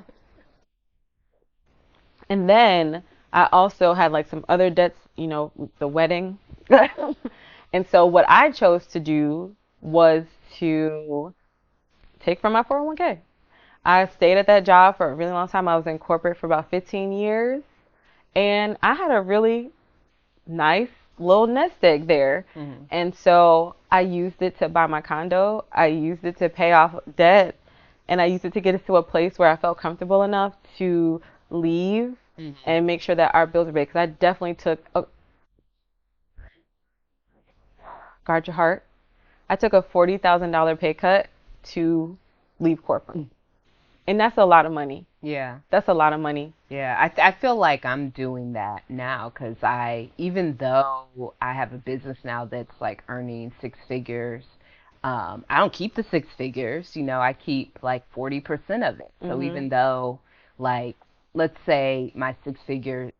[SPEAKER 1] And then I also had like some other debts, the wedding. And so what I chose to do was to take from my 401k. I stayed at that job for a really long time. I was in corporate for about 15 years, and I had a really nice little nest egg there. And so I used it to buy my condo. I used it to pay off debt, and I used it to get us to a place where I felt comfortable enough to leave and make sure that our bills were paid. Because I definitely took guard your heart. I took a $40,000 pay cut to leave corporate. And that's a lot of money.
[SPEAKER 2] Yeah.
[SPEAKER 1] That's a lot of money.
[SPEAKER 2] Yeah. I feel like I'm doing that now because even though I have a business now that's like earning six figures, I don't keep the six figures. I keep like 40% of it. So even though, like, let's say my six figure,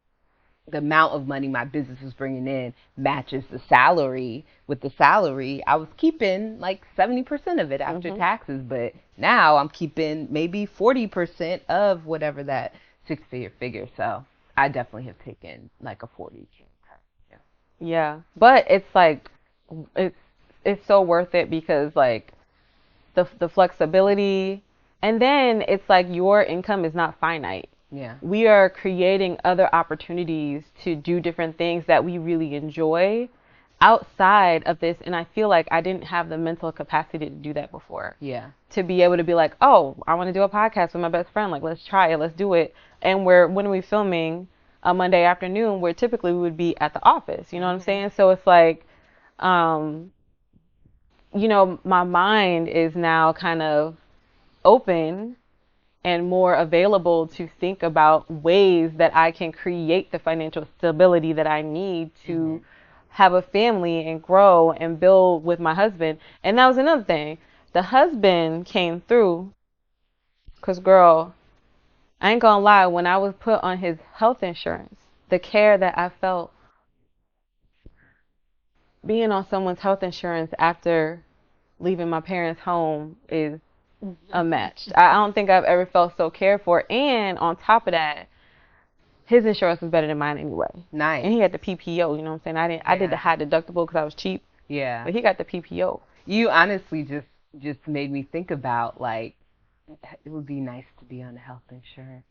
[SPEAKER 2] the amount of money my business is bringing in matches the salary. With the salary, I was keeping like 70% of it after taxes, but now I'm keeping maybe 40% of whatever that six-figure. So I definitely have taken like a 40.
[SPEAKER 1] Yeah, but it's like it's so worth it because like the flexibility, and then it's like your income is not finite.
[SPEAKER 2] Yeah.
[SPEAKER 1] We are creating other opportunities to do different things that we really enjoy outside of this. And I feel like I didn't have the mental capacity to do that before.
[SPEAKER 2] Yeah.
[SPEAKER 1] To be able to be like, oh, I want to do a podcast with my best friend. Like, let's try it. Let's do it. And when we filming a Monday afternoon, where typically we would be at the office. You know what I'm saying? So it's like, my mind is now kind of open and more available to think about ways that I can create the financial stability that I need to have a family and grow and build with my husband. And that was another thing. The husband came through because, girl, I ain't gonna lie, when I was put on his health insurance, the care that I felt being on someone's health insurance after leaving my parents' home is unmatched. I don't think I've ever felt so cared for. And on top of that, his insurance was better than mine anyway.
[SPEAKER 2] Nice.
[SPEAKER 1] And he had the PPO. You know what I'm saying? I did the high deductible because I was cheap.
[SPEAKER 2] Yeah.
[SPEAKER 1] But he got the PPO.
[SPEAKER 2] You honestly just made me think about like it would be nice to be on health insurance.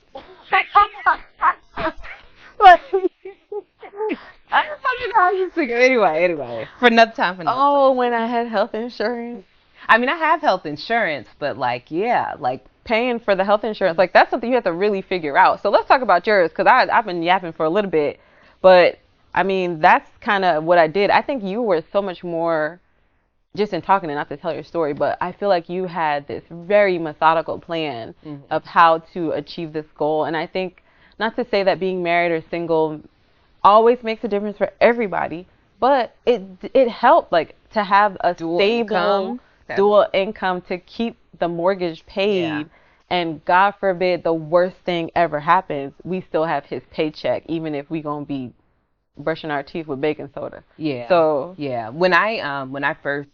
[SPEAKER 2] Anyway, for another time.
[SPEAKER 1] When I had health insurance.
[SPEAKER 2] I mean, I have health insurance, but like
[SPEAKER 1] paying for the health insurance, like that's something you have to really figure out. So let's talk about yours, because I've been yapping for a little bit, but I mean that's kind of what I did. I think you were so much more just in talking, and not to tell your story, but I feel like you had this very methodical plan of how to achieve this goal. And I think, not to say that being married or single always makes a difference for everybody, but it helped like to have a stable dual income to keep the mortgage paid. And God forbid the worst thing ever happens, we still have his paycheck, even if we gonna be brushing our teeth with baking soda.
[SPEAKER 2] Yeah.
[SPEAKER 1] So
[SPEAKER 2] when I first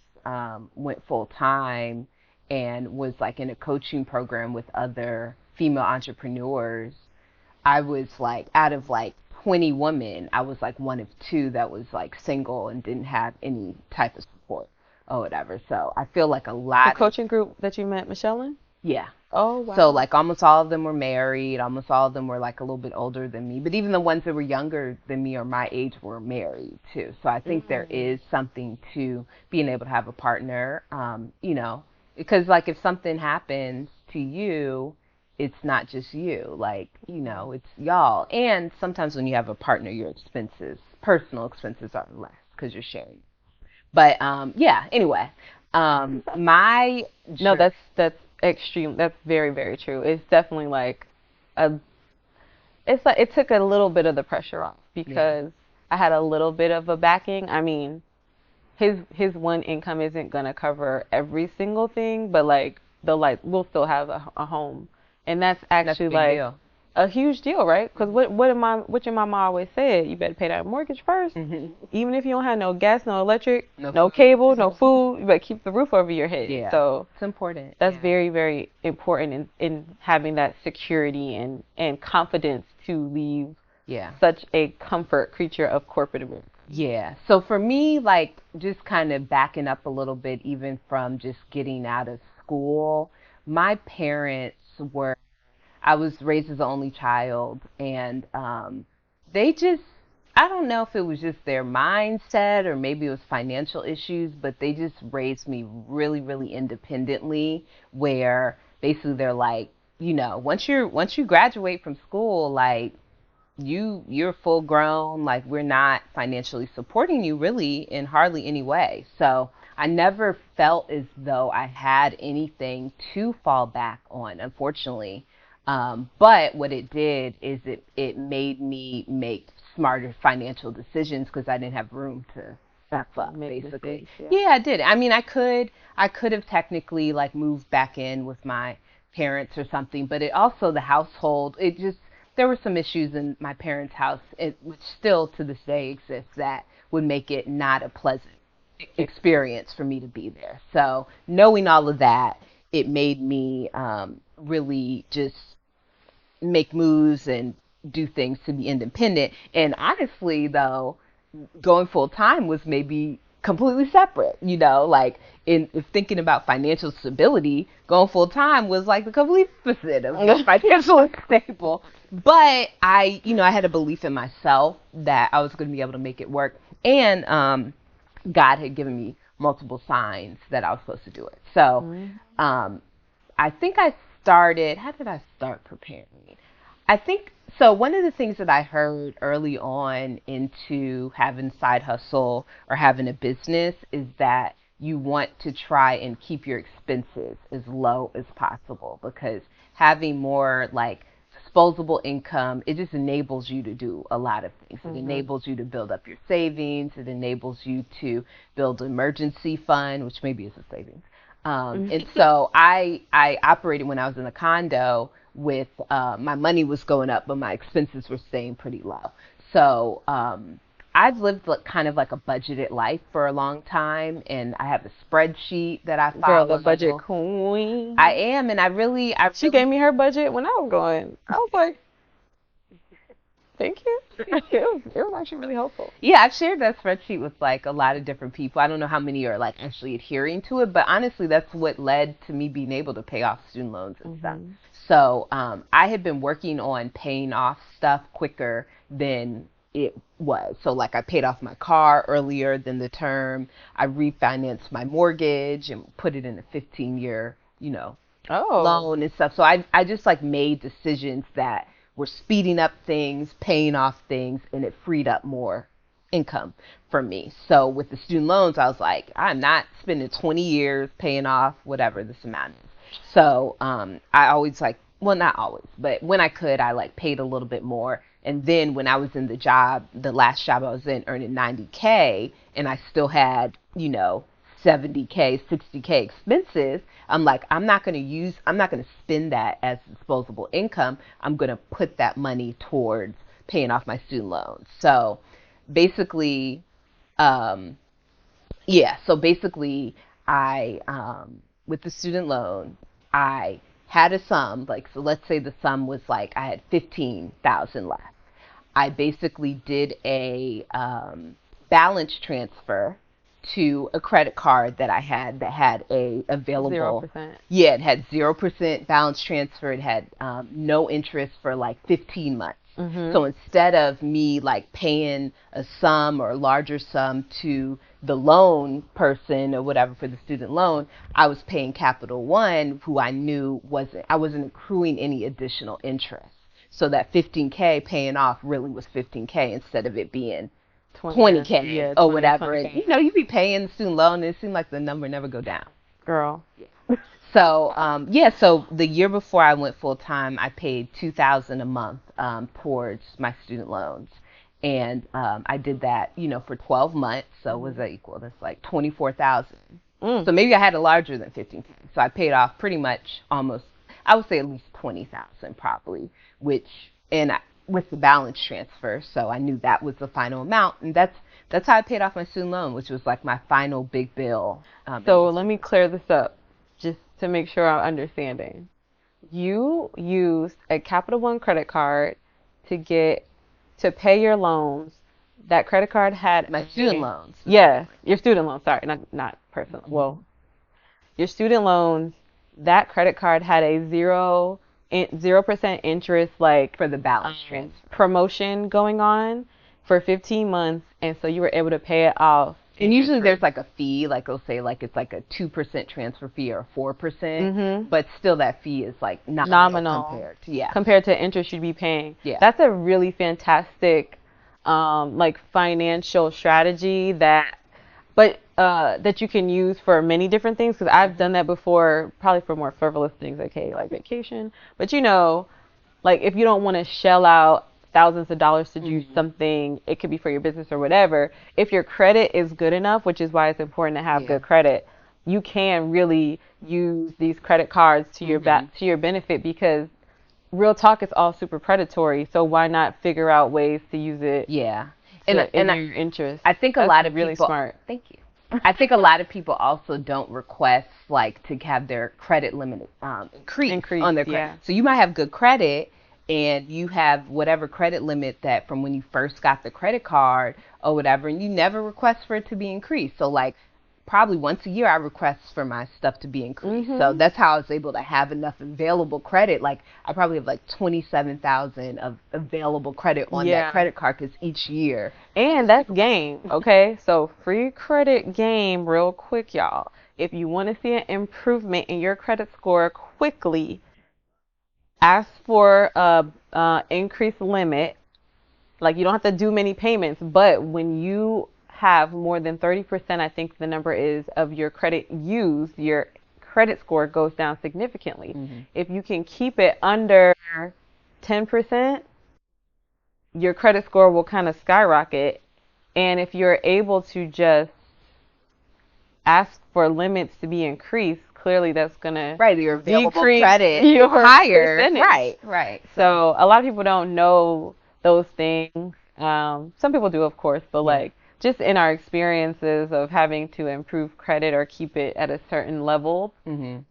[SPEAKER 2] went full time and was like in a coaching program with other female entrepreneurs, I was like, out of like 20 women, I was like one of two that was like single and didn't have any type of support or whatever. So I feel like a lot.
[SPEAKER 1] The coaching group that you met Michelle in?
[SPEAKER 2] Yeah.
[SPEAKER 1] Oh, wow.
[SPEAKER 2] So like almost all of them were married. Almost all of them were like a little bit older than me. But even the ones that were younger than me or my age were married too. So I think there is something to being able to have a partner, because like if something happens to you, it's not just you, like, it's y'all. And sometimes when you have a partner, your personal expenses are less because you're sharing. But anyway, my
[SPEAKER 1] no, that's extreme. That's very, very true. It's definitely like it's like it took a little bit of the pressure off because I had a little bit of a backing. I mean, his one income isn't gonna cover every single thing, but like the like we'll still have a home, and that's
[SPEAKER 2] That's a
[SPEAKER 1] actually
[SPEAKER 2] big
[SPEAKER 1] like
[SPEAKER 2] deal.
[SPEAKER 1] a huge deal, right? Because what your mama always said, you better pay that mortgage first,
[SPEAKER 2] Hmm.
[SPEAKER 1] even if you don't have no gas, no electric,
[SPEAKER 2] No
[SPEAKER 1] no
[SPEAKER 2] food.
[SPEAKER 1] cable, no food, you better keep the roof over your head.
[SPEAKER 2] Yeah,
[SPEAKER 1] So
[SPEAKER 2] it's important.
[SPEAKER 1] that's
[SPEAKER 2] Yeah.
[SPEAKER 1] very, very important in having that security and confidence to leave
[SPEAKER 2] Yeah.
[SPEAKER 1] such a comfort creature of corporate America.
[SPEAKER 2] Yeah. So for me, like just kind of backing up a little bit, even from just getting out of school, my parents were, I was raised as the only child, and they just, I don't know if it was just their mindset or maybe it was financial issues, but they just raised me really, really independently, where basically they're like, once you graduate from school, like you're full grown, like we're not financially supporting you really in hardly any way. So I never felt as though I had anything to fall back on, unfortunately. But what it did is it made me make smarter financial decisions because I didn't have room to stuff up,
[SPEAKER 1] Make
[SPEAKER 2] basically.
[SPEAKER 1] mistakes, yeah.
[SPEAKER 2] Yeah, I did. I mean, I could have technically like moved back in with my parents or something, but it also the household, it just there were some issues in my parents' house, which still to this day exists, that would make it not a pleasant experience for me to be there. So knowing all of that, it made me really just make moves and do things to be independent. And honestly, though, going full time was maybe completely separate, like in if thinking about financial stability, going full time was like the complete opposite of financial stable. But I had a belief in myself that I was going to be able to make it work, and God had given me multiple signs that I was supposed to do it. So um, I think I started. How did I start preparing? I think so. One of the things that I heard early on into having side hustle or having a business is that you want to try and keep your expenses as low as possible, because having more like disposable income, it just enables you to do a lot of things. It enables you to build up your savings. It enables you to build an emergency fund, which maybe is a savings. And so I operated when I was in a condo with my money was going up, but my expenses were staying pretty low. So I've lived like, kind of like a budgeted life for a long time, and I have a spreadsheet that I
[SPEAKER 1] Girl, the
[SPEAKER 2] follow.
[SPEAKER 1] budget queen.
[SPEAKER 2] I am, and
[SPEAKER 1] She gave me her budget when I was going. I was like, thank you. It was actually really helpful.
[SPEAKER 2] Yeah, I've shared that spreadsheet with like a lot of different people. I don't know how many are like actually adhering to it, but honestly, that's what led to me being able to pay off student loans and stuff. So I had been working on paying off stuff quicker than it was. So like I paid off my car earlier than the term. I refinanced my mortgage and put it in a 15-year,
[SPEAKER 1] Oh.
[SPEAKER 2] loan and stuff. So I just like made decisions that were speeding up things, paying off things, and it freed up more income for me. So with the student loans, I was like, I'm not spending 20 years paying off whatever this amount is. So I always like, well, not always, but when I could, I like paid a little bit more. And then when I was in the last job I was in, earning 90K, and I still had, 70K, 60K expenses, I'm like, I'm not going to spend that as disposable income. I'm going to put that money towards paying off my student loans. So basically, so basically with the student loan, I had a sum, like, so let's say the sum was like, I had 15,000 left. I basically did a balance transfer to a credit card that I had that had a available.
[SPEAKER 1] 0%.
[SPEAKER 2] Yeah, it had 0% balance transfer. It had no interest for like 15 months. So instead of me like paying a sum or a larger sum to the loan person or whatever for the student loan, I was paying Capital One, who I wasn't accruing any additional interest. So that 15K paying off really was 15K instead of it being 20K
[SPEAKER 1] Yeah,
[SPEAKER 2] or
[SPEAKER 1] 20,
[SPEAKER 2] whatever.
[SPEAKER 1] 20K.
[SPEAKER 2] And, you be paying the student loan, and it seemed like the number never go down.
[SPEAKER 1] Girl.
[SPEAKER 2] So so the year before I went full time, I paid $2,000 a month towards my student loans, And I did that, for 12 months. So what does that equal? That's like 24,000. So maybe I had a larger than 15,000. So I paid off pretty much almost, I would say at least 20,000 probably, with the balance transfer. So I knew that was the final amount. And that's how I paid off my student loan, which was like my final big bill.
[SPEAKER 1] So let me clear this up just to make sure I'm understanding. You used a Capital One credit card to pay your loans. That credit card had
[SPEAKER 2] my student loans.
[SPEAKER 1] Yeah, your student loans. Sorry, not personal. Well, your student loans. That credit card had a 0% interest, like,
[SPEAKER 2] for the balance transfer
[SPEAKER 1] promotion going on for 15 months, and so you were able to pay it off.
[SPEAKER 2] And usually there's like a fee, like they'll say like it's like a 2% transfer fee or a 4%, but still that fee is like nominal compared to
[SPEAKER 1] interest you'd be paying.
[SPEAKER 2] Yeah.
[SPEAKER 1] That's a really fantastic like financial strategy that you can use for many different things, because I've done that before, probably for more frivolous things, like vacation. But like if you don't want to shell out thousands of dollars to do something, it could be for your business or whatever. If your credit is good enough, which is why it's important to have good credit, you can really use these credit cards to your to your benefit, because real talk, it's all super predatory. So why not figure out ways to use it?
[SPEAKER 2] Yeah.
[SPEAKER 1] In your interest.
[SPEAKER 2] I think a lot of
[SPEAKER 1] really
[SPEAKER 2] people,
[SPEAKER 1] smart.
[SPEAKER 2] Thank you. I think a lot of people also don't request like to have their credit limit increase on their credit.
[SPEAKER 1] Yeah.
[SPEAKER 2] So you might have good credit, and you have whatever credit limit that from when you first got the credit card or whatever, and you never request for it to be increased. So like probably once a year I request for my stuff to be increased. So that's how I was able to have enough available credit. Like I probably have like 27,000 of available credit on that credit card, because each year.
[SPEAKER 1] And that's game, okay? So free credit game real quick, y'all. If you want to see an improvement in your credit score quickly, ask for a increased limit. Like you don't have to do many payments, but when you have more than 30%, I think the number is, of your credit used, your credit score goes down significantly. If you can keep it under 10%, your credit score will kind of skyrocket. And if you're able to just ask for limits to be increased, clearly that's going to
[SPEAKER 2] your available
[SPEAKER 1] decrease
[SPEAKER 2] credit
[SPEAKER 1] your
[SPEAKER 2] higher.
[SPEAKER 1] percentage.
[SPEAKER 2] Right.
[SPEAKER 1] So a lot of people don't know those things. Some people do, of course, but like just in our experiences of having to improve credit or keep it at a certain level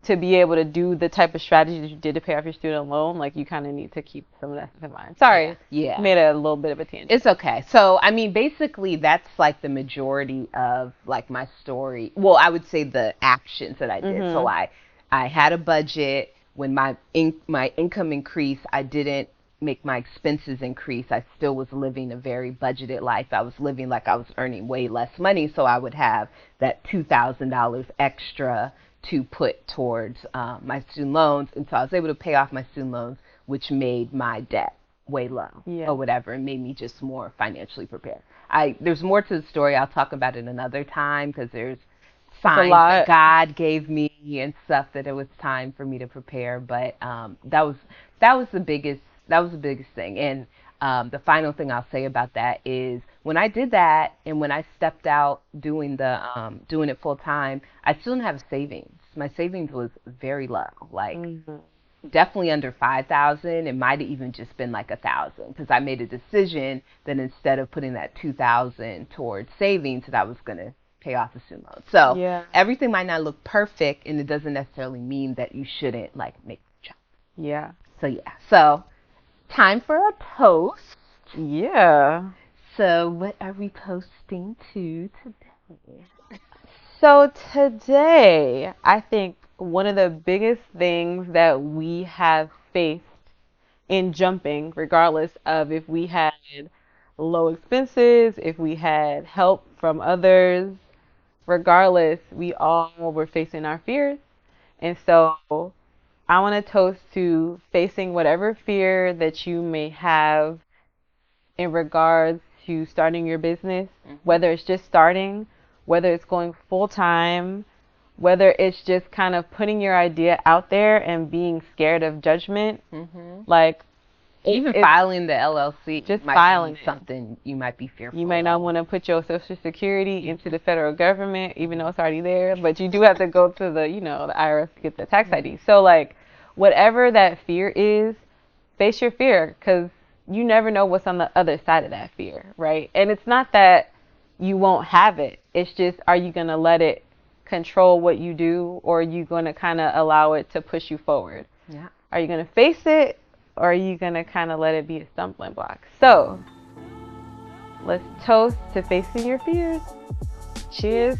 [SPEAKER 1] to be able to do the type of strategy that you did to pay off your student loan, like you kind of need to keep some of that in mind. Sorry.
[SPEAKER 2] Yeah.
[SPEAKER 1] Made a little bit of a tangent.
[SPEAKER 2] It's okay. So, I mean, basically that's like the majority of like my story. Well, I would say the actions that I did. So I had a budget. When my income increased, I didn't make my expenses increase. I still was living a very budgeted life. I was living like I was earning way less money, so I would have that $2,000 extra to put towards my student loans, and so I was able to pay off my student loans, which made my debt way low or whatever, and made me just more financially prepared. There's more to the story. I'll talk about it another time, because there's signs that God gave me and stuff that it was time for me to prepare. But that was the biggest thing. And the final thing I'll say about that is, when I did that and when I stepped out doing it full time, I still didn't have savings. My savings was very low, like definitely under 5,000. It might have even just been like 1,000, because I made a decision that instead of putting that 2,000 towards savings, that I was going to pay off the student loan. So everything might not look perfect, and it doesn't necessarily mean that you shouldn't like make the jump.
[SPEAKER 1] Yeah.
[SPEAKER 2] So time for a toast.
[SPEAKER 1] Yeah.
[SPEAKER 2] So what are we toasting to today?
[SPEAKER 1] So today, I think one of the biggest things that we have faced in jumping, regardless of if we had low expenses, if we had help from others, regardless, we all were facing our fears. And so I want to toast to facing whatever fear that you may have in regards to starting your business, whether it's just starting, whether it's going full time, whether it's just kind of putting your idea out there and being scared of judgment. Like,
[SPEAKER 2] Even filing the LLC,
[SPEAKER 1] just
[SPEAKER 2] might
[SPEAKER 1] filing
[SPEAKER 2] be something you might be fearful.
[SPEAKER 1] You may not want to put your Social Security into the federal government, even though it's already there, but you do have to go to the, the IRS to get the tax ID. So like, whatever that fear is, face your fear, because you never know what's on the other side of that fear, right? And it's not that you won't have it. It's just, are you going to let it control what you do, or are you going to kind of allow it to push you forward?
[SPEAKER 2] Yeah.
[SPEAKER 1] Are you going to face it, or are you going to kind of let it be a stumbling block? So let's toast to facing your fears. Cheers.